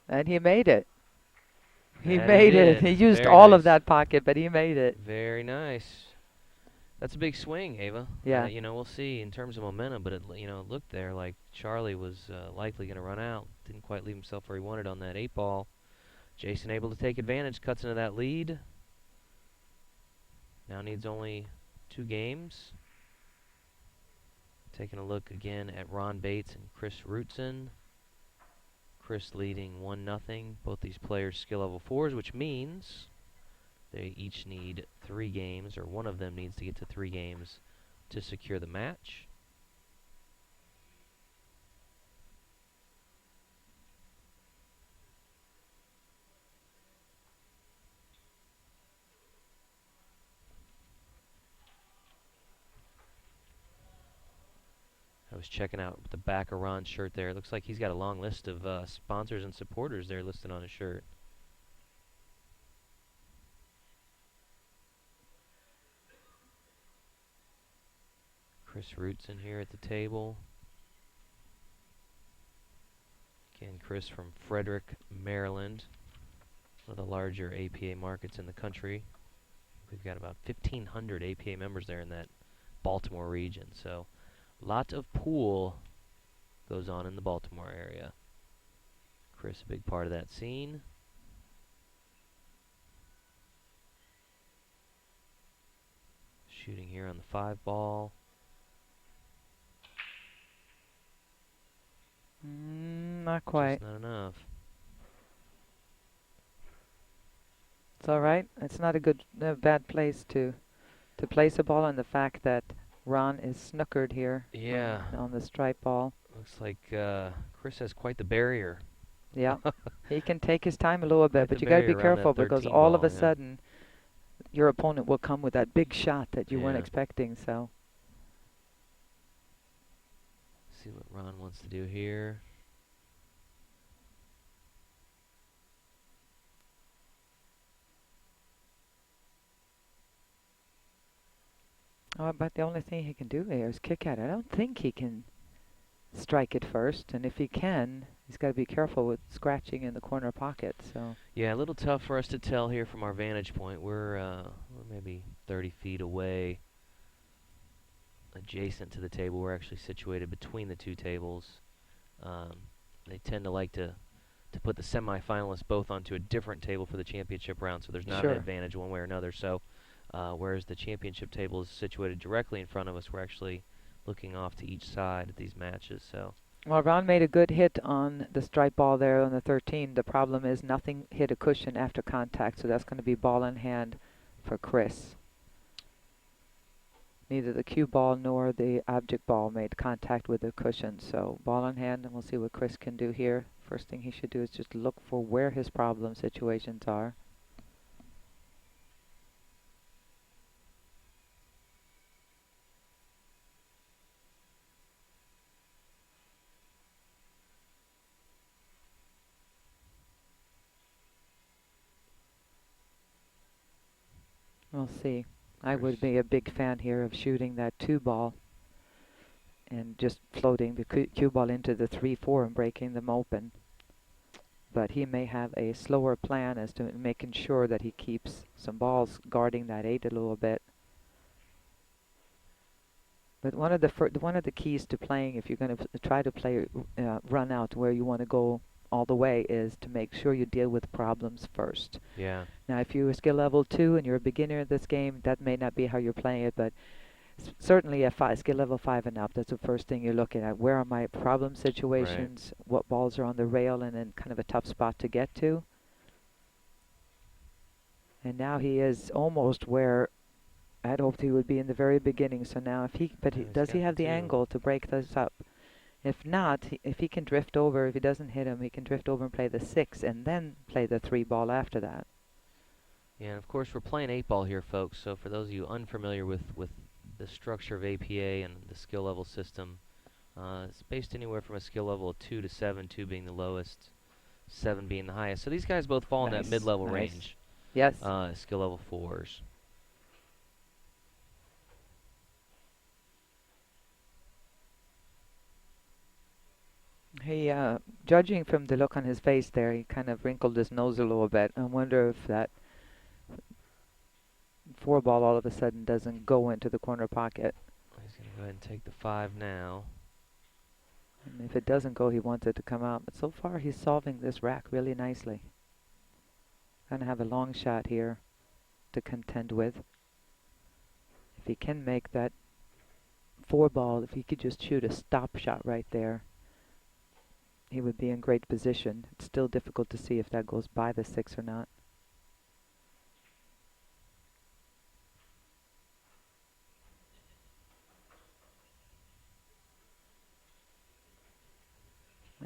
And he made it. He That made he it. did. He used Very all of nice. that pocket, but he made it. Very nice. That's a big swing, Ava. Yeah. We'll see in terms of momentum, but it looked there like Charlie was likely going to run out. Didn't quite leave himself where he wanted on that 8-ball. Jason able to take advantage, cuts into that lead. Now needs only 2 games. Taking a look again at Ron Bates and Chris Rootson. Chris leading 1-0. Both these players skill level 4s, which means they each need 3 games, or one of them needs to get to 3 games to secure the match. I was checking out the back of Ron's shirt there. It looks like he's got a long list of sponsors and supporters there listed on his shirt. Chris Roots in here at the table. Again, Chris from Frederick, Maryland, one of the larger APA markets in the country. We've got about 1,500 APA members there in that Baltimore region. So, a lot of pool goes on in the Baltimore area. Chris, a big part of that scene. Shooting here on the 5-ball. Not quite. Just not enough. It's all right. It's not a bad place to place a ball, and the fact that Ron is snookered here. Yeah. On the stripe ball. Looks like Chris has quite the barrier. Yeah. He can take his time a little bit, Quite but the you got to be barrier around careful that because 13 all of ball, a sudden your opponent will come with that big shot that you weren't Yeah. expecting. So See what Ron wants to do here. but the only thing he can do here is kick at it. I don't think he can strike it first, and if he can, he's got to be careful with scratching in the corner pocket. So Yeah, a little tough for us to tell here from our vantage point. We're maybe 30 feet away, adjacent to the table. We're actually situated between the two tables. They tend to like to put the semifinalists both onto a different table for the championship round, so there's not an sure. advantage one way or another. So, whereas the championship table is situated directly in front of us, we're actually looking off to each side at these matches. So, Well, Ron made a good hit on the stripe ball there on the 13. The problem is nothing hit a cushion after contact, so that's going to be ball in hand for Chris. Neither the cue ball nor the object ball made contact with the cushion, so ball in hand, and we'll see what Chris can do here. First thing he should do is just look for where his problem situations are. We'll see. I would be a big fan here of shooting that 2-ball and just floating the cue ball into the 3-4 and breaking them open. But he may have a slower plan as to making sure that he keeps some balls guarding that 8 a little bit. But one of the keys to playing, if you're going to try to play run out where you want to go all the way, is to make sure you deal with problems first. yeah. Now, if you're skill level 2 and you're a beginner in this game, that may not be how you're playing it, but certainly at skill level 5 and up, that's the first thing you're looking at. Where are my problem situations? Right. What balls are on the rail, and then kind of a tough spot to get to. And now he is almost where I'd hoped he would be in the very beginning. So now, if he, does he have the angle to break this up? If not, if he can drift over, if he doesn't hit him, he can drift over and play the 6 and then play the 3-ball after that. Yeah, and of course we're playing 8-ball here, folks. So for those of you unfamiliar with the structure of APA and the skill level system, it's based anywhere from a skill level of 2 to 7, 2 being the lowest, 7 being the highest. So these guys both fall in that mid-level range. Yes. Skill level 4s. He, judging from the look on his face there, he kind of wrinkled his nose a little bit. I wonder if that 4-ball all of a sudden doesn't go into the corner pocket. He's going to go ahead and take the 5 now. And if it doesn't go, he wants it to come out. But so far, he's solving this rack really nicely. Going to have a long shot here to contend with. If he can make that 4-ball, if he could just shoot a stop shot right there, he would be in great position. It's still difficult to see if that goes by the 6 or not.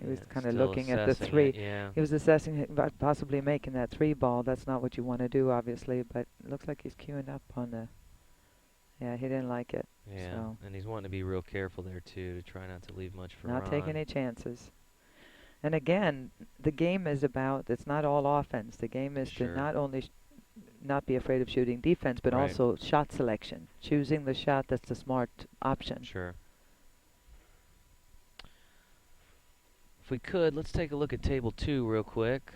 He was kind of looking at the 3. Yeah. He was assessing possibly making that 3-ball. That's not what you want to do, obviously, but it looks like he's queuing up on the... Yeah, he didn't like it. Yeah, So, and he's wanting to be real careful there too, to try not to leave much for not taking Ron. any chances. And again, the game is about, it's not all offense. The game is to Sure. not only not be afraid of shooting defense, but Right. also shot selection. Choosing the shot that's the smart option. Sure. If we could, let's take a look at table 2 real quick.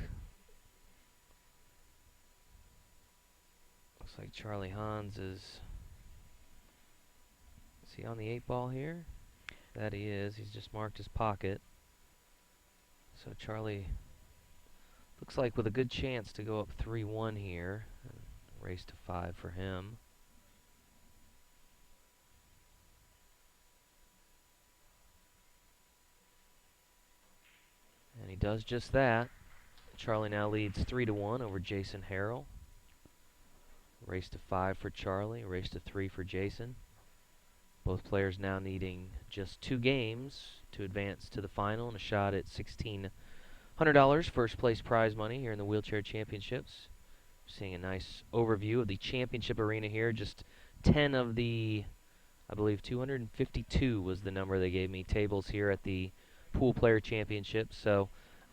Looks like Charlie Hans is he on the 8 ball here? That he is. He's just marked his pocket. So Charlie looks like with a good chance to go up 3-1 here. Race to 5 for him. And he does just that. Charlie now leads 3-1 over Jason Harrell. Race to 5 for Charlie. Race to 3 for Jason. Both players now needing just 2 games to advance to the final and a shot at $1,600 first place prize money here in the Wheelchair Championships. Seeing a nice overview of the championship arena here. Just 10 of the, I believe 252 was the number they gave me, tables here at the Poolplayer Championship. So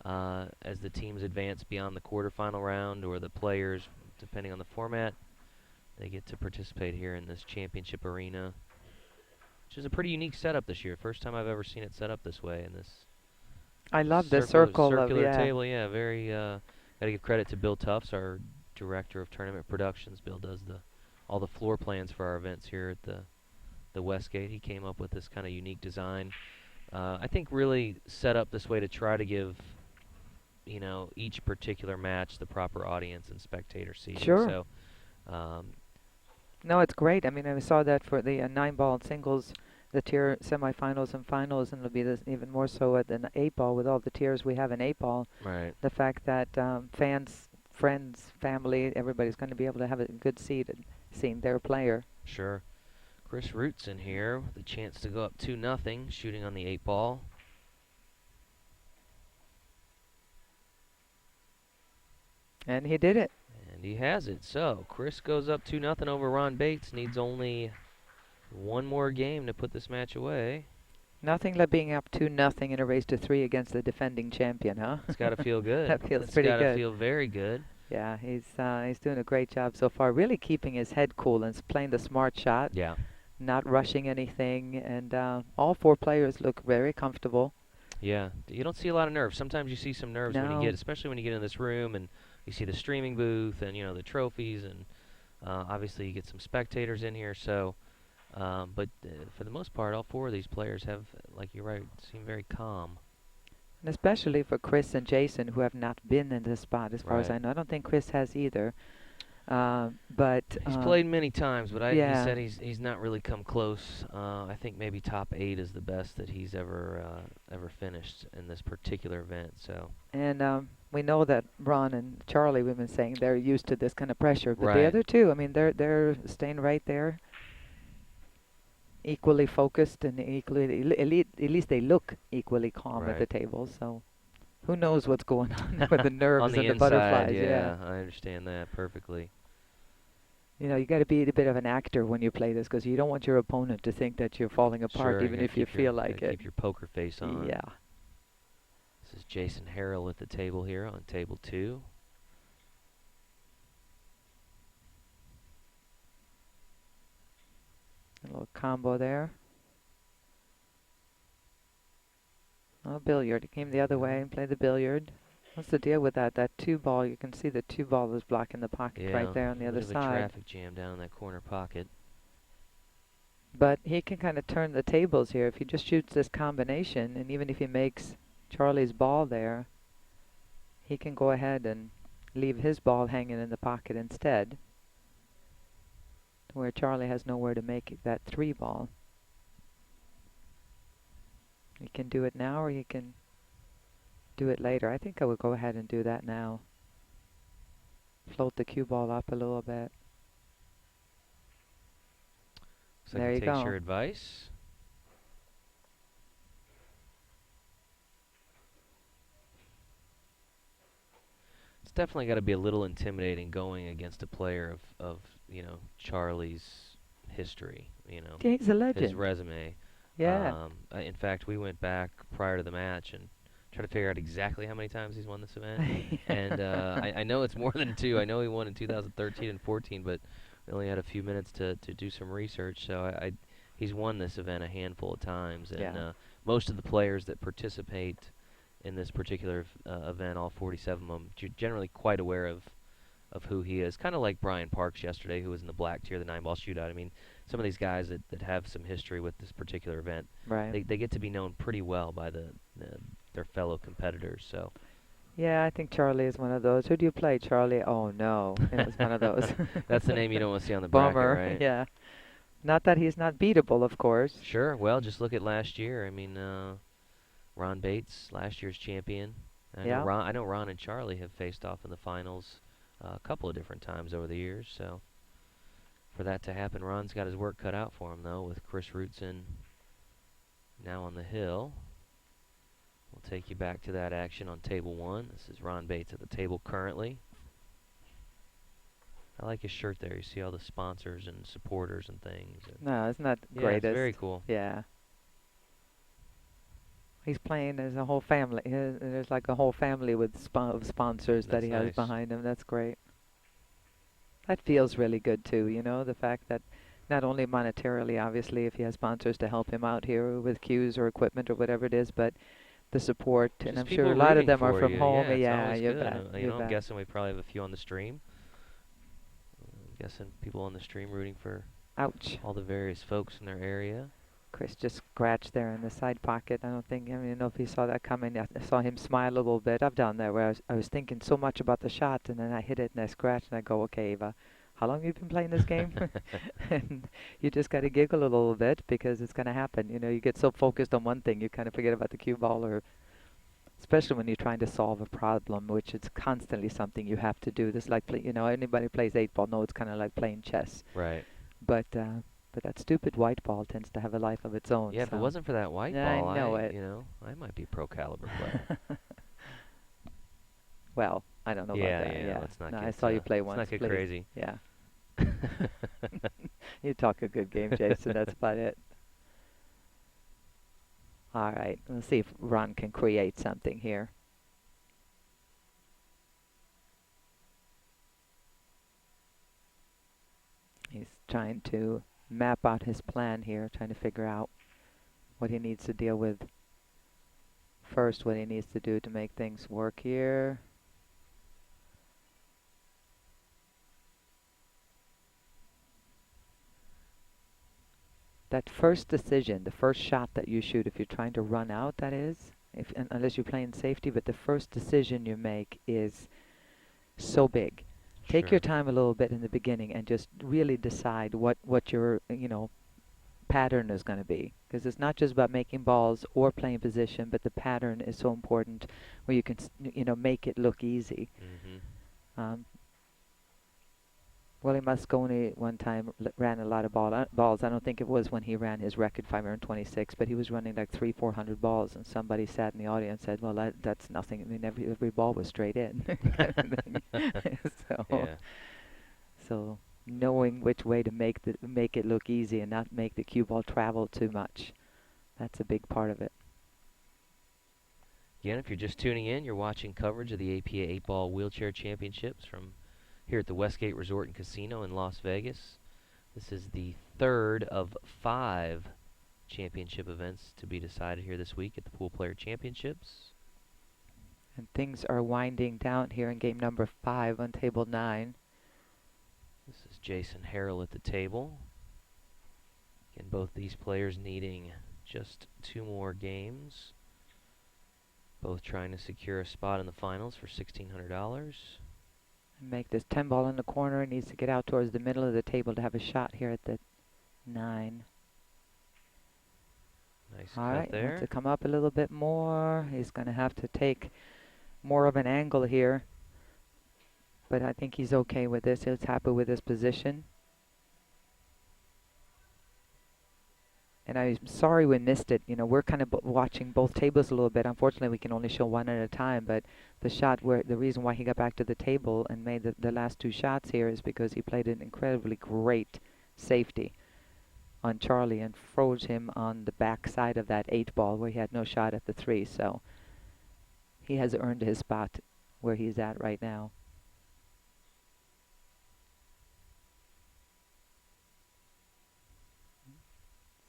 as the teams advance beyond the quarterfinal round, or the players, depending on the format, they get to participate here in this championship arena, which is a pretty unique setup this year. First time I've ever seen it set up this way in this I love the circular circle of, circular yeah. table. Yeah, very. Gotta give credit to Bill Tufts, our director of tournament productions. Bill does all the floor plans for our events here at the Westgate. He came up with this kind of unique design. I think really set up this way to try to give each particular match the proper audience and spectator seating. Sure. So um, No, it's great. I mean, I saw that for the 9-ball singles, the tier semifinals and finals, and it'll be this even more so at an 8-ball with all the tiers we have in 8-ball. right, The fact that fans, friends, family, everybody's going to be able to have a good seat and seeing their player. sure. Chris Roots in here with a chance to go up 2-0, shooting on the 8 ball. And he did it. And he has it. So Chris goes up 2-0 over Ron Bates. Needs only one more game to put this match away. Nothing like being up 2-0 in a race to 3 against the defending champion, huh? It's got to feel good. That feels It's pretty got to good. feel very good. Yeah, he's doing a great job so far. Really keeping his head cool and playing the smart shot. Yeah. Not rushing anything, and all 4 players look very comfortable. Yeah. You don't see a lot of nerves. Sometimes you see some nerves when you No. get, especially when you get in this room and you see the streaming booth and the trophies, and obviously you get some spectators in here. So, but for the most part, all 4 of these players have, like you're right, seem very calm. And especially for Chris and Jason, who have not been in this spot, as far as Right. I know. I don't think Chris has either. But He's played many times, but he yeah. said he's not really come close. I think maybe top 8 is the best that he's ever finished in this particular event. So And we know that Ron and Charlie, we've been saying, they're used to this kind of pressure. But the right, other two, I mean, they're staying right there, equally focused and equally, at least they look equally calm at the right. table. So who knows what's going on with the On nerves the and the inside, butterflies? yeah, I understand that perfectly. You know, you got to be a bit of an actor when you play this, because you don't want your opponent to think that you're falling apart, Sure, you even gotta if you keep your feel like it. keep your poker face on. Yeah. This is Jason Harrell at the table here on table 2. A little combo there. Oh, billiard. He came the other way and played the billiard. What's the deal with that? That 2-ball, you can see the 2-ball is blocking the pocket Yeah, right there on the a other bit of a side. traffic jam down in that corner pocket. But he can kind of turn the tables here. If he just shoots this combination, and even if he makes Charlie's ball there, he can go ahead and leave his ball hanging in the pocket instead, where Charlie has nowhere to make that 3-ball. He can do it now, or he can do it later. I think I would go ahead and do that now. Float the cue ball up a little bit. Looks like There he you takes go. your advice. It's definitely got to be a little intimidating going against a player of Charlie's history. Yeah, he's a His legend. resume. Yeah. In fact, we went back prior to the match and tried to figure out exactly how many times he's won this event. And I know it's more than two. I know he won in 2013 and 14, but we only had a few minutes to do some research. So he's won this event a handful of times, and Yeah. most of the players that participate in this particular event, all 47 of them, generally quite aware of who he is. Kind of like Brian Parks yesterday, who was in the black tier, the 9-ball shootout. I mean, some of these guys that have some history with this particular event, Right. they get to be known pretty well by their fellow competitors. So Yeah, I think Charlie is one of those. Who do you play, Charlie? Oh no, it was one of those. that's the name you don't want to see on the bracket, Bummer. right? Yeah. Not that he's not beatable, of course. Sure. Well, just look at last year. I mean, Ron Bates, last year's champion. Yeah. I know Ron and Charlie have faced off in the finals a couple of different times over the years. So for that to happen, Ron's got his work cut out for him, though, with Chris Rootson now on the hill. We'll take you back to that action on table one. This is Ron Bates at the table currently. I like his shirt there. You see all the sponsors and supporters and things. And No, it's not the yeah, it's greatest. very cool. Yeah. He's playing as a whole family. There's like a whole family with of sponsors that That's he has nice. behind him. That's great. That feels really good too, the fact that not only monetarily, obviously, if he has sponsors to help him out here with cues or equipment or whatever it is, but the support, and Just I'm sure people a lot of rooting them are for from you. home. Yeah, it's Yeah, always you good. bet, you I'm bet. guessing we probably have a few on the stream. I'm guessing people on the stream rooting for Ouch. all the various folks in their area. Chris just scratched there in the side pocket. I don't know if he saw that coming. I saw him smile a little bit. I've done that where I was thinking so much about the shot, and then I hit it and I scratched, and I go, okay, Eva, how long have you been playing this game? And you just got to giggle a little bit because it's going to happen. You get so focused on one thing, you kind of forget about the cue ball, or especially when you're trying to solve a problem, which it's constantly something you have to do. This like, anybody who plays 8-ball knows it's kind of like playing chess. Right. But that stupid white ball tends to have a life of its own. Yeah, if it So wasn't for that white yeah, I ball, know it. I might be a pro caliber player. Well, I don't know about Yeah, that. yeah. Yeah. Let's not No, get I saw you play let's once, not get please. crazy. Yeah. You talk a good game, Jason. That's about it. All right. Let's see if Ron can create something here. He's trying to map out his plan here, trying to figure out what he needs to deal with first, what he needs to do to make things work here. That first decision, the first shot that you shoot, if you're trying to run out, that is, unless you're playing safety, but the first decision you make is so big. Take your Sure. time a little bit in the beginning and just really decide what your pattern is going to be, because it's not just about making balls or playing position, but the pattern is so important, where you can make it look easy. Mhm. Um, Willie Mosconi one time ran a lot of balls. I don't think it was when he ran his record 526, but he was running like 400 balls, and somebody sat in the audience and said, "Well, that's nothing. I mean, every ball was straight in." Kind of thing. so, Yeah. so knowing which way to make it look easy and not make the cue ball travel too much, that's a big part of it. Again, if you're just tuning in, you're watching coverage of the APA 8-Ball Wheelchair Championships from here at the Westgate Resort and Casino in Las Vegas. This is the third of 5 championship events to be decided here this week at the Poolplayer Championships. And things are winding down here in game number 5 on table 9. This is Jason Harrell at the table. Again, both these players needing just 2 more games. Both trying to secure a spot in the finals for $1,600. Make this 10 ball in the corner. Needs to get out towards the middle of the table to have a shot here at the 9. Nice All cut right, there. wants to come up a little bit more. He's going to have to take more of an angle here. But I think he's okay with this. He's happy with his position. And I'm sorry we missed it. We're kind of watching both tables a little bit. Unfortunately, we can only show one at a time. But the reason why he got back to the table and made the last 2 shots here is because he played an incredibly great safety. on Charlie and froze him on the back side of that 8 ball where he had no shot at the 3. So he has earned his spot where he's at right now.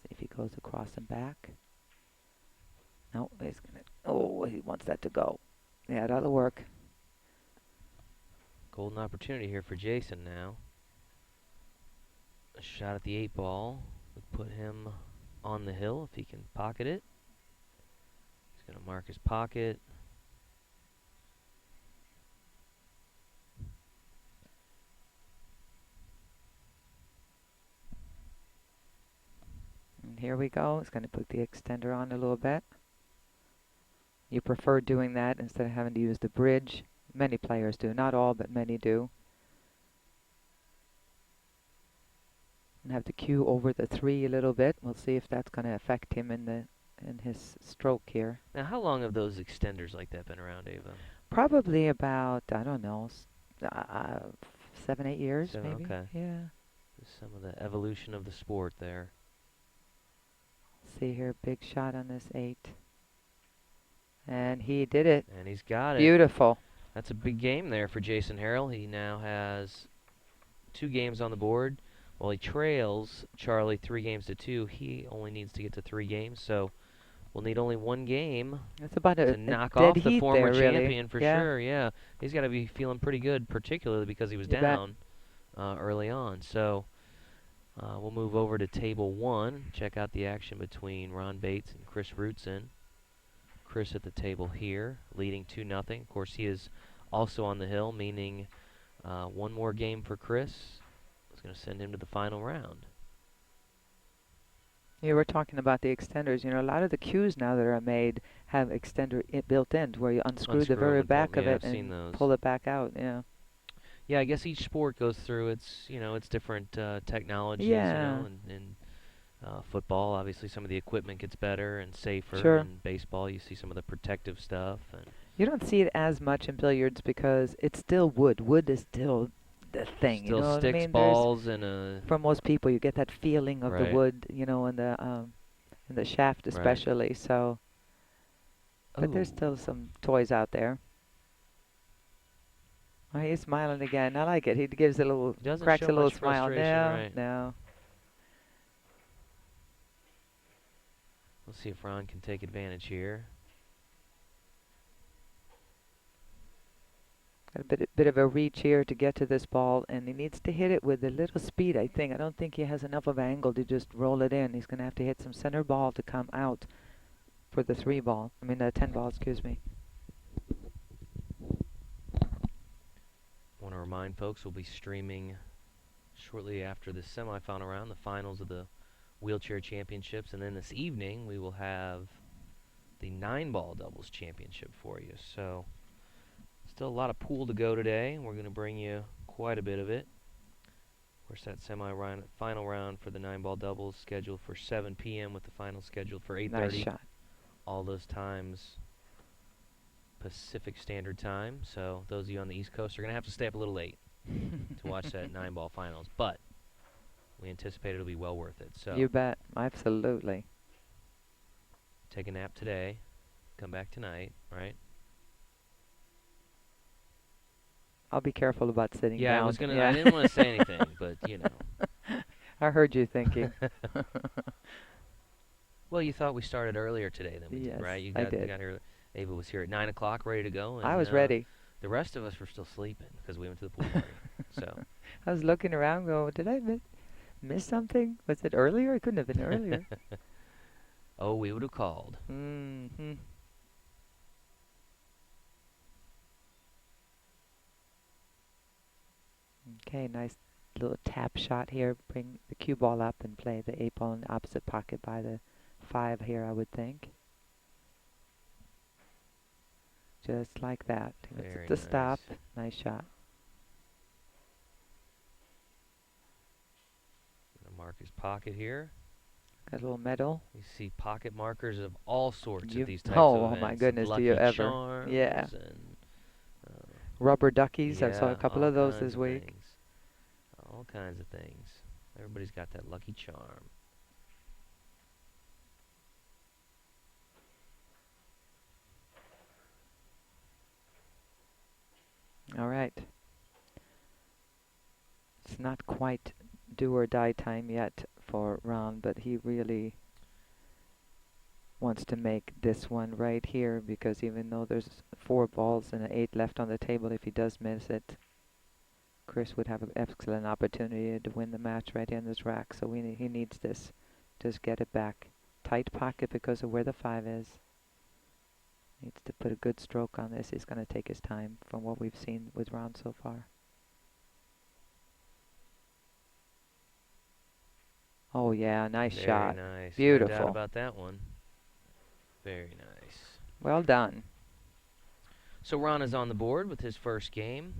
See if he goes across and back. No, he's gonna. Oh, he wants that to go. Yeah, that'll work. Golden opportunity here for Jason now. A shot at the 8 ball would put him on the hill if he can pocket it. He's going to mark his pocket. And here we go. It's going to put the extender on a little bit. You prefer doing that instead of having to use the bridge. Many players do. Not all, but many do. And have the cue over the 3 a little bit. We'll see if that's going to affect him in his stroke here. Now, how long have those extenders like that been around, Ava? Probably about, I don't know, 7, 8 years, 7, maybe. okay. Yeah. Just some of the evolution of the sport there. See here, big shot on this 8. And he did it. And he's got it. Beautiful. That's a big game there for Jason Harrell. He now has 2 games on the board. While he trails Charlie 3 games to 2, he only needs to get to 3 games. So we'll need only 1 game That's about to a knock dead off the heat former there, champion really. for Yeah. sure. Yeah, he's got to be feeling pretty good, particularly because he was You bet. down early on. So we'll move over to table 1. Check out the action between Ron Bates and Chris Rootson. Chris at the table here, leading 2-0. Of course, he is also on the hill, meaning 1 more game for Chris is going to send him to the final round. You were talking about the extenders. You know, a lot of the cues now that are made have extender built in, where you unscrew the very back of it and pull it back out. Yeah. Yeah, I guess each sport goes through its, its different technologies. Yeah. In football, obviously, some of the equipment gets better and safer. Sure. In baseball, you see some of the protective stuff. And you don't see it as much in billiards because it's still wood. Wood is still the thing. Still you know sticks, what I mean? balls, and a. For most people, you get that feeling of Right. the wood, you know, in the shaft especially. Right. So, but there's still some toys out there. Oh, he's smiling again. I like it. He gives a little, cracks a little smile. No. We'll see if Ron can take advantage here. Got a bit of a reach here to get to this ball, and he needs to hit it with a little speed, I think. I don't think he has enough of angle to just roll it in. He's going to have to hit some center ball to come out for the 10 ball, excuse me. Want to remind folks we'll be streaming shortly after the semifinal round, the finals of the wheelchair championships, and then this evening we will have the 9-ball doubles championship for you. So still a lot of pool to go today. We're going to bring you quite a bit of it. Of course, that final round for the 9-ball doubles scheduled for 7 p.m. with the final scheduled for 8:30. Nice shot. All those times Pacific Standard Time. So those of you on the East Coast are going to have to stay up a little late to watch that 9-ball finals. But we anticipate it'll be well worth it. So you bet. Absolutely. Take a nap today. Come back tonight, right? I'll be careful about sitting down. I didn't want to say anything, but I heard you thinking. Well, you thought we started earlier today than we did, right? I did. You got here. Ava was here at 9 o'clock, ready to go. And I was ready. The rest of us were still sleeping because we went to the pool party. So I was looking around, going, "Did I miss something? Was it earlier? It couldn't have been earlier." Oh, we would have called. Mm-hmm. Okay, nice little tap shot here. Bring the cue ball up and play the 8 ball in the opposite pocket by the 5 here, I would think. Just like that. Very It's the nice. stop. Nice shot. Gonna mark his pocket here. Got a little medal. You see pocket markers of all sorts at these types of oh events. my goodness, Lucky do you ever? charms Yeah. and rubber duckies. I saw a yeah, couple all of those kinds this of week. things. All kinds of things. Everybody's got that lucky charm. not quite do or die time yet for Ron, but he really wants to make this one right here, because even though there's 4 balls and an 8 left on the table, if he does miss it, Chris would have an excellent opportunity to win the match right in this rack. So he needs this. Just get it back. Tight pocket because of where the 5 is. Needs to put a good stroke on this. He's going to take his time from what we've seen with Ron so far. Oh yeah, nice Very shot. nice. No doubt Beautiful. about that one. Very nice. Well done. So Ron is on the board with his first game.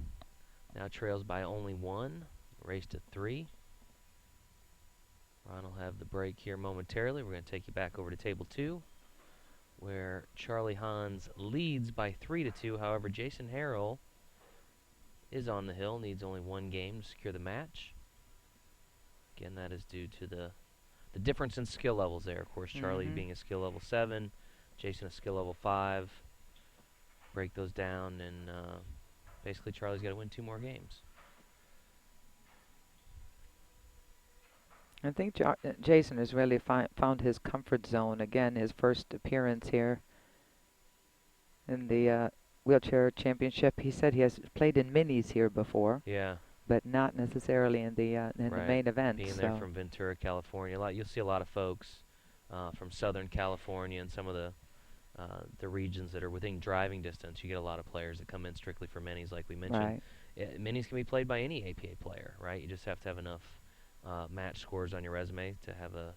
Now trails by only 1. Race to 3. Ron will have the break here momentarily. We're going to take you back over to table 2, where Charlie Hans leads by 3-2. However, Jason Harrell is on the hill, needs only 1 game to secure the match. Again, that is due to the difference in skill levels there. Of course, Charlie being a skill level 7, Jason a skill level 5. Break those down, and basically Charlie's got to win 2 more games. I think Jason has really found his comfort zone. Again, his first appearance here in the wheelchair championship. He said he has played in minis here before. Yeah. But not necessarily in the main event. Being there from Ventura, California, you'll see a lot of folks from Southern California and some of the regions that are within driving distance. You get a lot of players that come in strictly for minis, like we mentioned. Right. Minis can be played by any APA player, right? You just have to have enough match scores on your resume to have a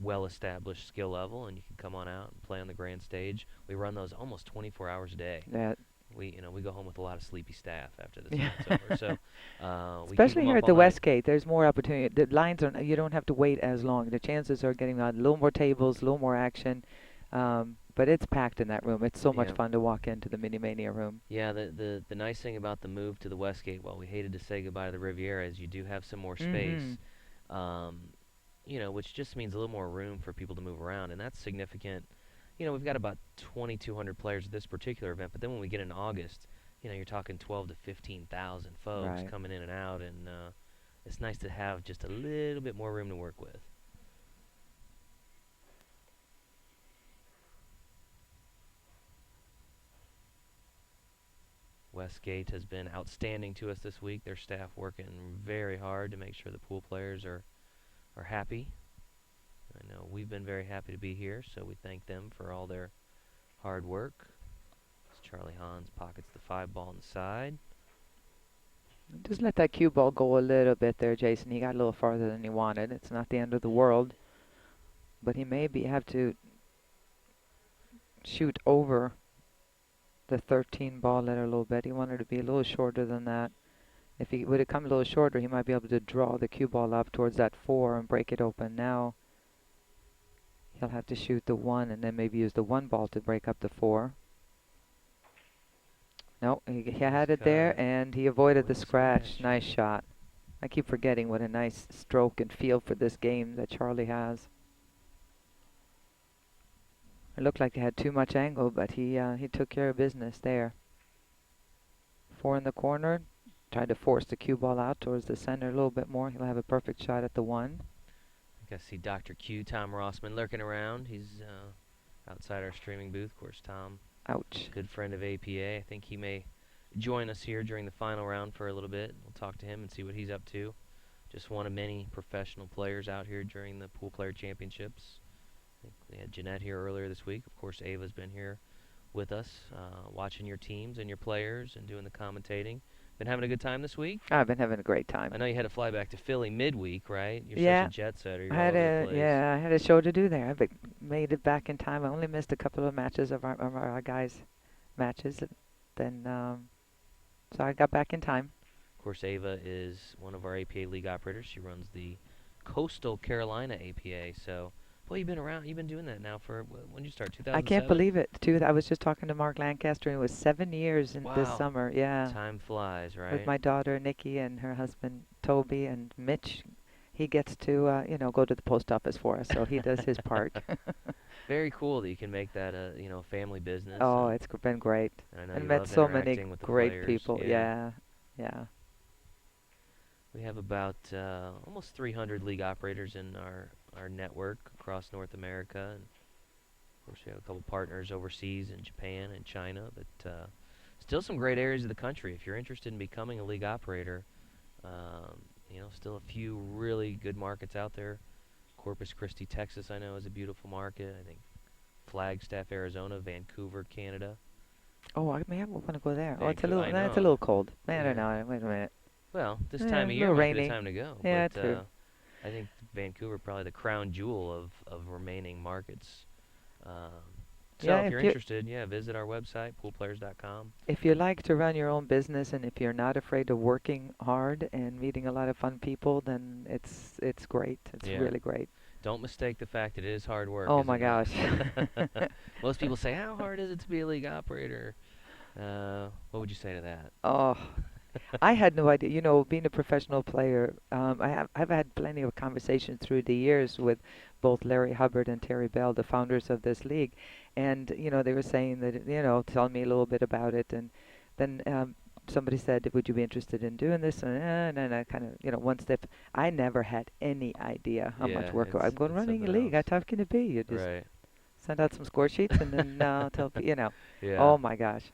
well-established skill level, and you can come on out and play on the grand stage. We run those almost 24 hours a day. We go home with a lot of sleepy staff after this event's over. So especially here at the Westgate, there's more opportunity. The lines are, you don't have to wait as long. The chances are getting on a little more tables, a little more action. But it's packed in that room. It's so much fun to walk into the Mini Mania room. Yeah, the nice thing about the move to the Westgate, while we hated to say goodbye to the Riviera, is you do have some more space. Which just means a little more room for people to move around, and that's significant. We've got about 2,200 players at this particular event, but then when we get into August, you're talking 12 to 15,000 folks coming in and out, and it's nice to have just a little bit more room to work with. Westgate has been outstanding to us this week. Their staff working very hard to make sure the pool players are happy. I know we've been very happy to be here, so we thank them for all their hard work. As Charlie Hans pockets the 5 ball on the side. Just let that cue ball go a little bit there, Jason. He got a little farther than he wanted. It's not the end of the world, but he may have to shoot over the 13 ball letter a little bit. He wanted to be a little shorter than that. If he would have come a little shorter, he might be able to draw the cue ball up towards that 4 and break it open. Now he'll have to shoot the 1 and then maybe use the 1 ball to break up the 4. No, he had it there, and he avoided the scratch. Nice shot. I keep forgetting what a nice stroke and feel for this game that Charlie has. It looked like he had too much angle, but he took care of business there. 4 in the corner. Tried to force the cue ball out towards the center a little bit more. He'll have a perfect shot at the 1. I think I see Dr. Q, Tom Rossman, lurking around. He's outside our streaming booth. Of course, Tom, ouch, good friend of APA. I think he may join us here during the final round for a little bit. We'll talk to him and see what he's up to. Just one of many professional players out here during the Pool Player Championships. I think we had Jeanette here earlier this week. Of course, Ava's been here with us, watching your teams and your players and doing the commentating. Been having a good time this week? I've been having a great time. I know you had to fly back to Philly midweek, right? You're such a jet setter. You're I had all over the place. I had a show to do there. I made it back in time. I only missed a couple of matches of our guys' matches. Then, so I got back in time. Of course, Ava is one of our APA league operators. She runs the Coastal Carolina APA. So, boy, you've been around. You've been doing that now for, when did you start, 2007? I can't believe it, too. I was just talking to Mark Lancaster, and it was 7 years in this summer. Yeah. Time flies, right? With my daughter, Nikki, and her husband, Toby, and Mitch. He gets to, go to the post office for us, so he does his part. Very cool that you can make that a, family business. Oh, it's been great. And I know and you met love so many with the great players. people. Yeah. We have about almost 300 league operators in our network across North America, and of course we have a couple partners overseas in Japan and China. But still some great areas of the country. If you're interested in becoming a league operator, still a few really good markets out there. Corpus Christi, Texas, I know is a beautiful market. I think Flagstaff, Arizona, Vancouver, Canada. Oh, I may want to go there. Oh, Vancouver, I it's a know. little cold. Man, I don't Yeah. know. Wait a minute. Well, this Yeah, time a of year little might be the rainy. time to go, Yeah, but true. I think Vancouver probably the crown jewel of remaining markets. Um, so Yeah, if you're interested, yeah, visit our website poolplayers.com. if you like to run your own business and if you're not afraid of working hard and meeting a lot of fun people, then it's great. It's Yeah, really great. don't mistake the fact that it is hard work, Oh is my it not? gosh. Most people say, "How hard is it to be a league operator?" What would you say to that? Oh, I had no idea. You know, being a professional player, I've had plenty of conversations through the years with both Larry Hubbard and Terry Bell, the founders of this league, and they were saying that tell me a little bit about it, and then somebody said, "Would you be interested in doing this?" And then I kind of one step. I never had any idea how much Yeah, work I'm going it's running a something league. else. How tough can it be? You just Right. send out some score sheets and then Yeah. oh my gosh.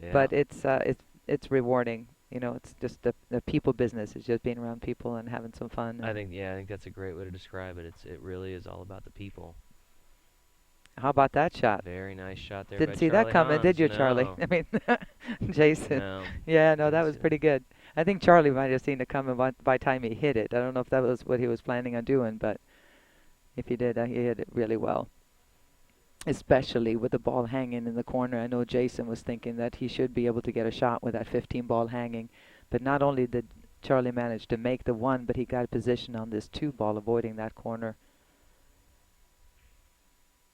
Yeah. But it's rewarding. It's just the people business. It's just being around people and having some fun. And I think that's a great way to describe it. It really is all about the people. how about that shot? Very nice shot there by Didn't see that Charlie coming, did Hans. you, Charlie? No. I mean, Jason. No. Yeah, no, that Didn't was see that. pretty good. I think Charlie might have seen it coming by time he hit it. I don't know if that was what he was planning on doing, but if he did, he hit it really well. Especially with the ball hanging in the corner. I know Jason was thinking that he should be able to get a shot with that 15 ball hanging. But not only did Charlie manage to make the one, but he got a position on this 2 ball, avoiding that corner.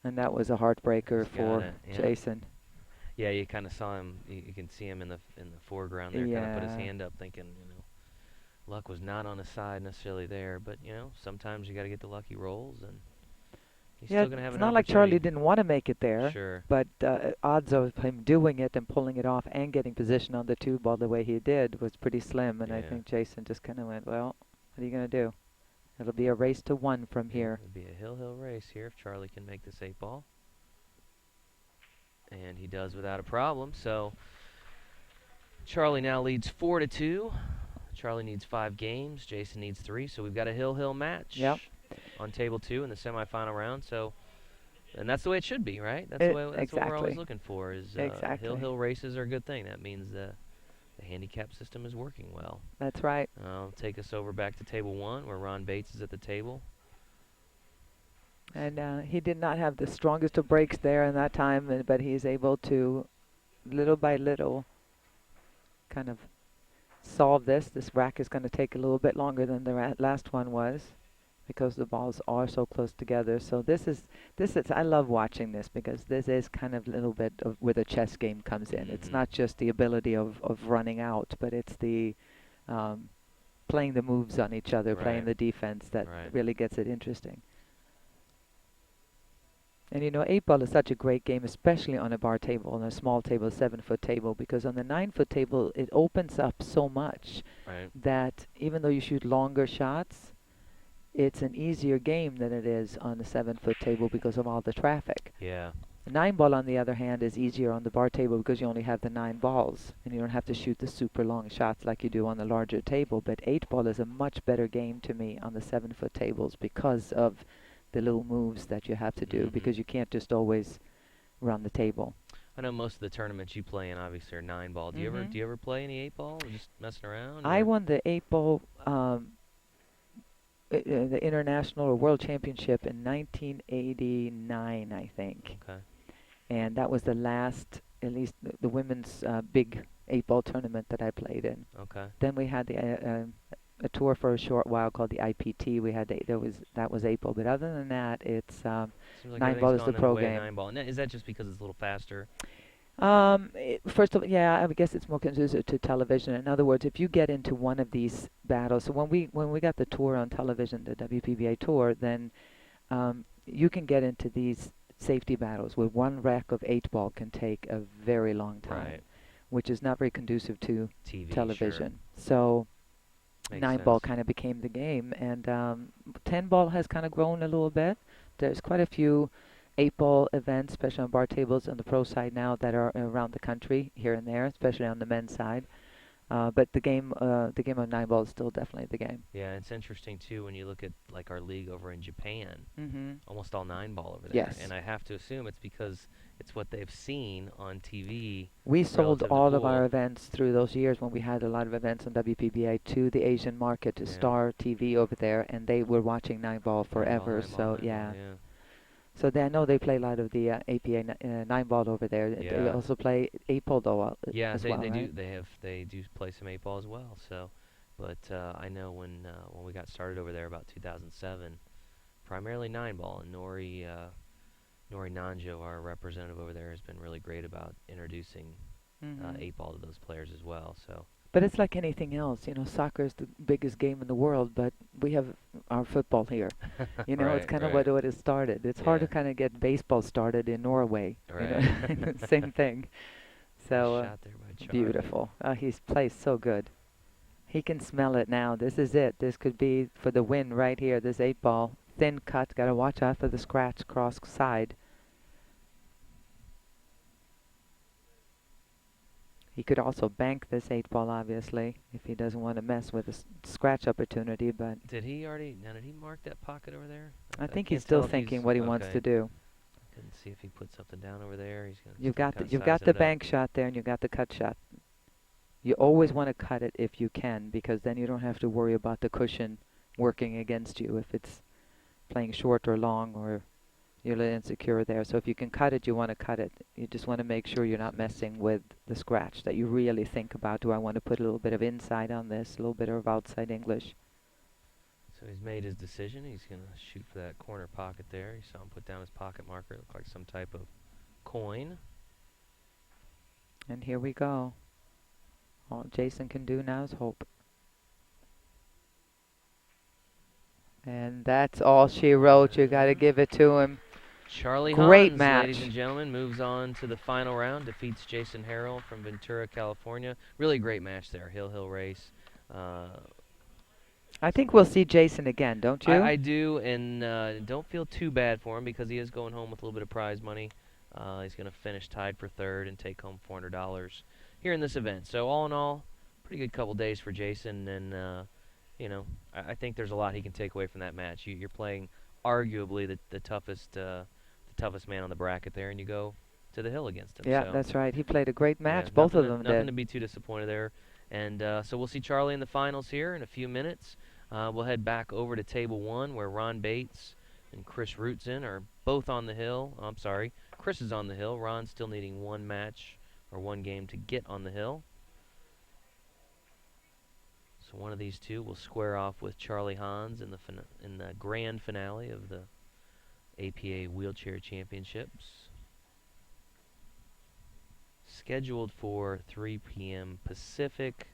And that was a heartbreaker He's got for it. Yeah. Jason. Yeah, you kind of saw him. You can see him in the foreground there, kind of put his Yeah. hand up, thinking, luck was not on his side necessarily there. But sometimes you got to get the lucky rolls, and he's Yeah, still gonna have it's an not like Charlie opportunity. didn't want to make it there, Sure. but odds of him doing it and pulling it off and getting position on the 2 ball the way he did was pretty slim. And I Yeah. think Jason just kind of went, well, what are you going to do? It'll be a race to 1 from Yeah, here. it'd be a hill race here if Charlie can make this 8 ball, and he does without a problem. So Charlie now leads 4-2. Charlie needs 5 games. Jason needs 3. So we've got a hill match Yep. on table 2 in the semifinal round. So, and that's the way it should be, right? That's what we're always Exactly. looking for. Is Exactly. hill races are a good thing. That means the handicap system is working well. That's right. I'll take us over back to table 1, where Ron Bates is at the table. And he did not have the strongest of breaks there in that time, but he's able to, little by little, kind of solve this. This rack is going to take a little bit longer than the last one was, because the balls are so close together. So this is I love watching this, because this is kind of a little bit of where the chess game comes in. It's Mm-hmm. not just the ability of running out, but it's the playing the moves on each other, playing Right. the defense that Right. really gets it interesting. And 8 ball is such a great game, especially on a bar table, on a small table, 7-foot table, because on the 9-foot table, it opens up so much Right. that even though you shoot longer shots, it's an easier game than it is on the 7-foot table because of all the traffic. Yeah. The 9 ball, on the other hand, is easier on the bar table because you only have the 9 balls, and you don't have to shoot the super long shots like you do on the larger table. But 8 ball is a much better game to me on the 7-foot tables because of the little moves that you have to do, Mm-hmm. because you can't just always run the table. I know most of the tournaments you play in obviously are 9 ball. Do you ever play any 8 ball? Just messing around, I or? won the 8 ball, the international or world championship in 1989, I think. Okay. And that was the last, at least the women's big 8 ball tournament that I played in. Okay. Then we had a tour for a short while called the IPT. We had that was 8 ball, but other than that, it's Seems like 9 ball everything's is the gone in the pro way of game. 9 ball. Is that just because it's a little faster? First of all, yeah, I would guess it's more conducive to television. In other words, if you get into one of these battles, so when we got the tour on television, the WPBA tour, then you can get into these safety battles where one rack of 8 ball can take a very long time, Right. which is not very conducive to TV, sure. television. So Makes 9 ball sense. kind of became the game, and 10 ball has kind of grown a little bit. There's quite a few 8 ball events, especially on bar tables on the pro side now, that are around the country here and there, especially on the men's side. But the game of 9 ball is still definitely the game. Yeah, it's interesting too when you look at like our league over in Japan. Hmm. Almost all 9 ball over there, Yes. and I have to assume it's because it's what they've seen on TV We sold relative to all of our pool. events through those years when we had a lot of events on WPBA to the Asian market, to Yeah, Star TV over there, and they were watching 9 ball 9 ball, forever. 9 ball, So 9 ball. yeah. Yeah, So they, I know they play a lot of the APA 9 ball over there. They yeah, also play 8 ball though yeah. as They well, they right? do they do play some 8 ball as well. So, but I know when we got started over there about 2007, primarily 9 ball, and Nori Nanjo, our representative over there, has been really great about introducing Hmm. 8 ball to those players as well. So But it's like anything else, soccer is the biggest game in the world, but we have our football here. It's right, kind of right, what it started. It's hard yeah, to kind of get baseball started in Norway, right. same thing. Nice So shot there by Charlie. beautiful. He's plays so good. He can smell it now. This is it. This could be for the win right here. This 8 ball. Thin cut. Got to watch out for the scratch cross side. He could also bank this 8 ball, obviously, if he doesn't want to mess with the scratch opportunity. But Did he mark that pocket over there? I I think he's can't still tell if thinking he's what he wants okay. to do. Couldn't see if he put something down over there. He's gonna You've still got kind of you've got sizing the it up. bank shot there, and you've got the cut shot. You always want to cut it if you can, because then you don't have to worry about the cushion working against you if it's playing short or long, or you're a little insecure there. So if you can cut it, you want to cut it. You just want to make sure you're not So he's messing with the scratch, that you really think about, do I want to put a little bit of inside on this, a little bit of outside English. so he's made his decision. He's gonna shoot for that corner pocket there. You saw him put down his pocket marker. It looked like some type of coin. And here we go. All Jason can do now is hope. And that's all she wrote. You got to give it to him. Charlie Great Hans, ladies match. and gentlemen, moves on to the final round, defeats Jason Harrell from Ventura, California. Really great match there, Hill race. Uh, I think we'll see Jason again, don't you? I do, and don't feel too bad for him because he is going home with a little bit of prize money. He's going to finish tied for third and take home $400 here in this event. So all in all, pretty good couple days for Jason, and I think there's a lot he can take away from that match. You're playing arguably the toughest man on the bracket there, and you go to the hill against him. Yeah, So that's right. He played a great yeah, match. Both of them nothing did. to be too disappointed there. And so we'll see Charlie in the finals here in a few minutes. We'll head back over to table one where Ron Bates and Chris Rootson are both on the hill. I'm sorry, Chris is on the hill. Ron's still needing one match or one game to get on the hill. So one of these two will square off with Charlie Hans in the grand finale of the APA Wheelchair Championships, scheduled for 3 p.m. Pacific.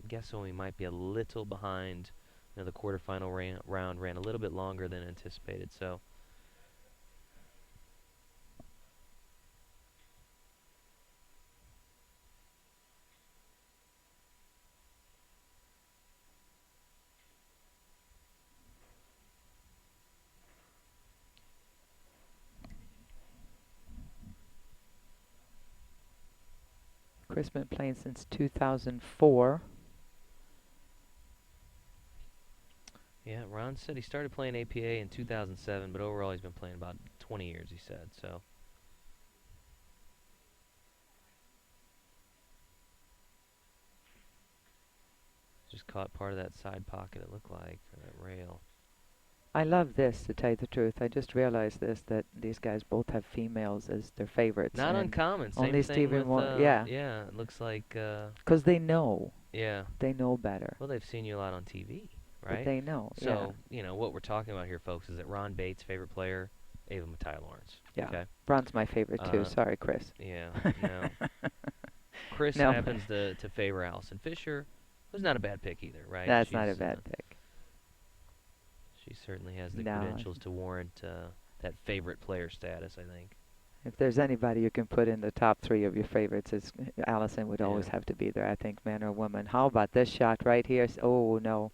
I'm guessing we might be a little behind. The quarterfinal round ran a little bit longer than anticipated, so Chris been playing since 2004. yeah. Ron said he started playing APA in 2007, but overall he's been playing about 20 years. He said so. Just caught part of that side pocket. It looked like for that rail. I love this, to tell you the truth. I just realized this, that these guys both have females as their favorites, Not and uncommon. Same only thing Stephen with Moore. Yeah, yeah. It looks like because they know. yeah. They know better. Well, they've seen you a lot on TV, But right? they know, yeah. So, what we're talking about here, folks, is that Ron Bates' favorite player, Ava Matai Lawrence. Yeah. Okay? Ron's my favorite too. Uh, Sorry, Chris. yeah, no. Chris No, happens to favor Allison Fisher, who's not a bad pick either, right? that's not a bad pick. She certainly has the No. credentials to warrant that favorite player status, I think. If there's anybody you can put in the top three of your favorites, it's Allison would Yeah. always have to be there, I think, man or woman. How about this shot right here? Oh, no.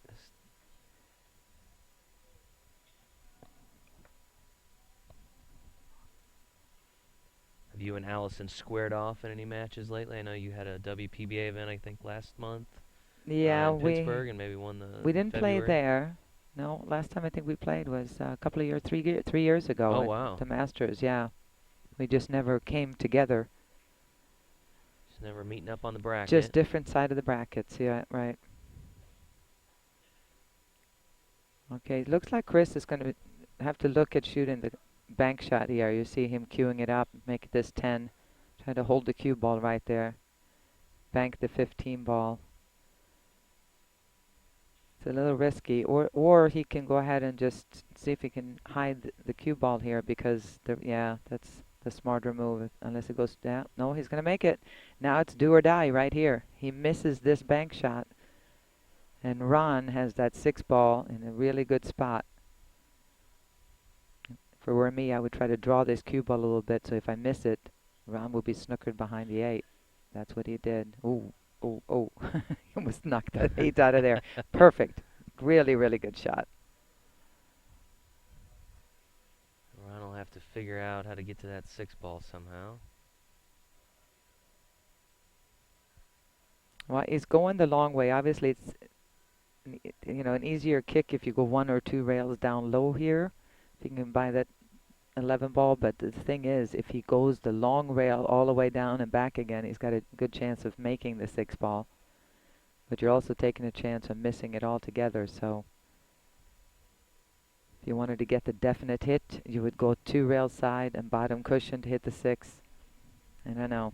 Have you and Allison squared off in any matches lately? I know you had a WPBA event, I think, last month Yeah, in we Pittsburgh, and maybe won we in didn't play February. there. No, last time I think we played was a couple of years, 3 years ago Oh at wow, the Masters. Yeah, we just never came together. just never meeting up on the bracket. Just different side of the brackets. Yeah, right. Okay, looks like Chris is going to have to look at shooting the bank shot here. You see him queuing it up, make this 10. Try to hold the cue ball right there. Bank the 15 ball. It's a little risky, or he can go ahead and just see if he can hide the cue ball here because yeah, that's the smarter move. Unless it goes down, no, he's gonna make it. Now it's do or die right here. He misses this bank shot, and Ron has that 6 ball in a really good spot. If it were me, I would try to draw this cue ball a little bit, so if I miss it, Ron will be snookered behind the 8. That's what he did. Ooh, ooh, oh! He almost knocked that 8 out of there. Perfect. Really, really good shot. Ron will have to figure out how to get to that 6 ball somehow. Well, he's going the long way. Obviously, it's an easier kick if you go 1 or 2 rails down low here. If you can buy that 11 ball, but the thing is, if he goes the long rail all the way down and back again, he's got a good chance of making the 6 ball. But you're also taking a chance of missing it altogether. So if you wanted to get the definite hit, you would go 2 rail side and bottom cushion to hit the 6. And I know.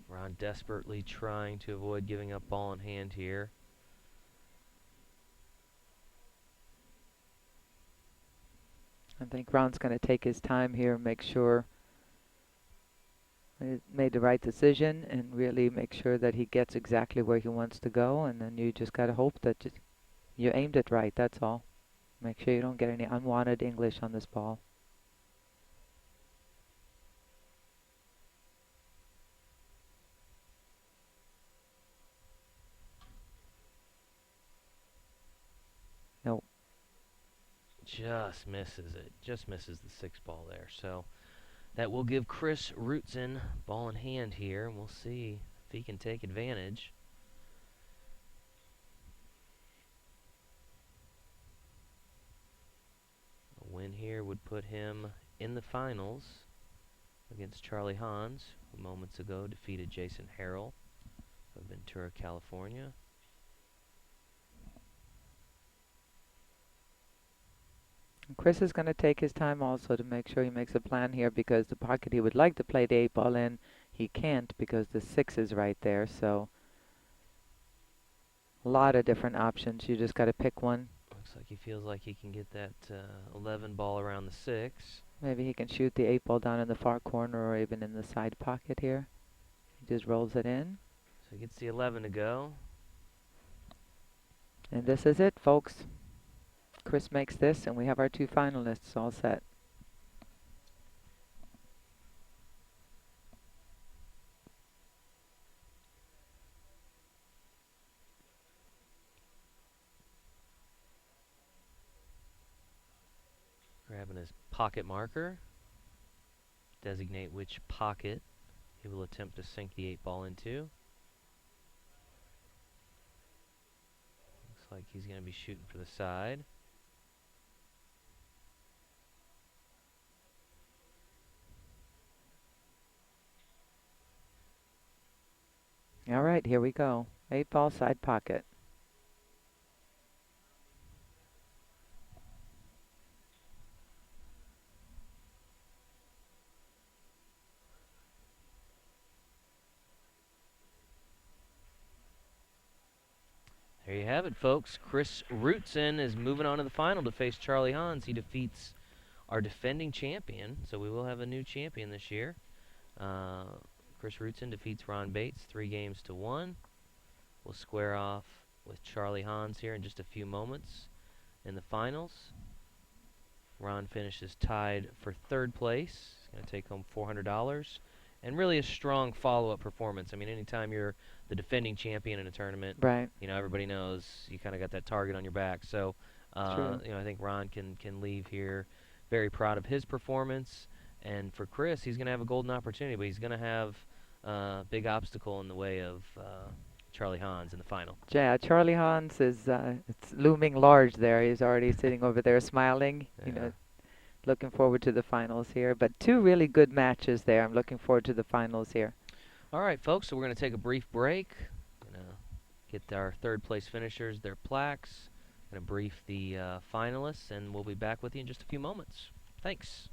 Ron desperately trying to avoid giving up ball in hand here. I think Ron's going to take his time here and make sure he made the right decision and really make sure that he gets exactly where he wants to go. And then you just got to hope that you aimed it right. That's all. Make sure you don't get any unwanted English on this ball. No. Just misses it. Just misses the 6 ball there. So that will give Chris Rootson ball in hand here, and we'll see if he can take advantage. A win here would put him in the finals against Charlie Hans, who moments ago defeated Jason Harrell of Ventura, California. Chris is going to take his time also to make sure he makes a plan here because the pocket he would like to play the 8 ball in, he can't because the 6 is right there. So a lot of different options. You just got to pick one. Looks like he feels like he can get that 11 ball around the 6. Maybe he can shoot the 8 ball down in the far corner or even in the side pocket here. He just rolls it in. So he gets the 11 to go. And this is it, folks. Chris makes this, and we have our 2 finalists all set. Grabbing his pocket marker. Designate which pocket he will attempt to sink the 8 ball into. Looks like he's going to be shooting for the side. All right, here we go. 8 ball side pocket. There you have it, folks. Chris Rootson is moving on to the final to face Charlie Hans. He defeats our defending champion, so we will have a new champion this year. Chris Rootson defeats Ron Bates 3-1. We'll square off with Charlie Hans here in just a few moments in the finals. Ron finishes tied for 3rd place. Going to take home $400 and really a strong follow-up performance. I mean, anytime you're the defending champion in a tournament, Right. everybody knows you kind of got that target on your back. So, True. I think Ron can leave here very proud of his performance. And for Chris, he's going to have a golden opportunity, but he's going to have a big obstacle in the way of Charlie Hans in the final. Yeah, Charlie Hans is it's looming large there. He's already sitting over there smiling, Yeah. looking forward to the finals here. But two really good matches there. I'm looking forward to the finals here. All right, folks, so we're going to take a brief break. Going to get our third place finishers their plaques. Going to brief the finalists, and we'll be back with you in just a few moments. Thanks.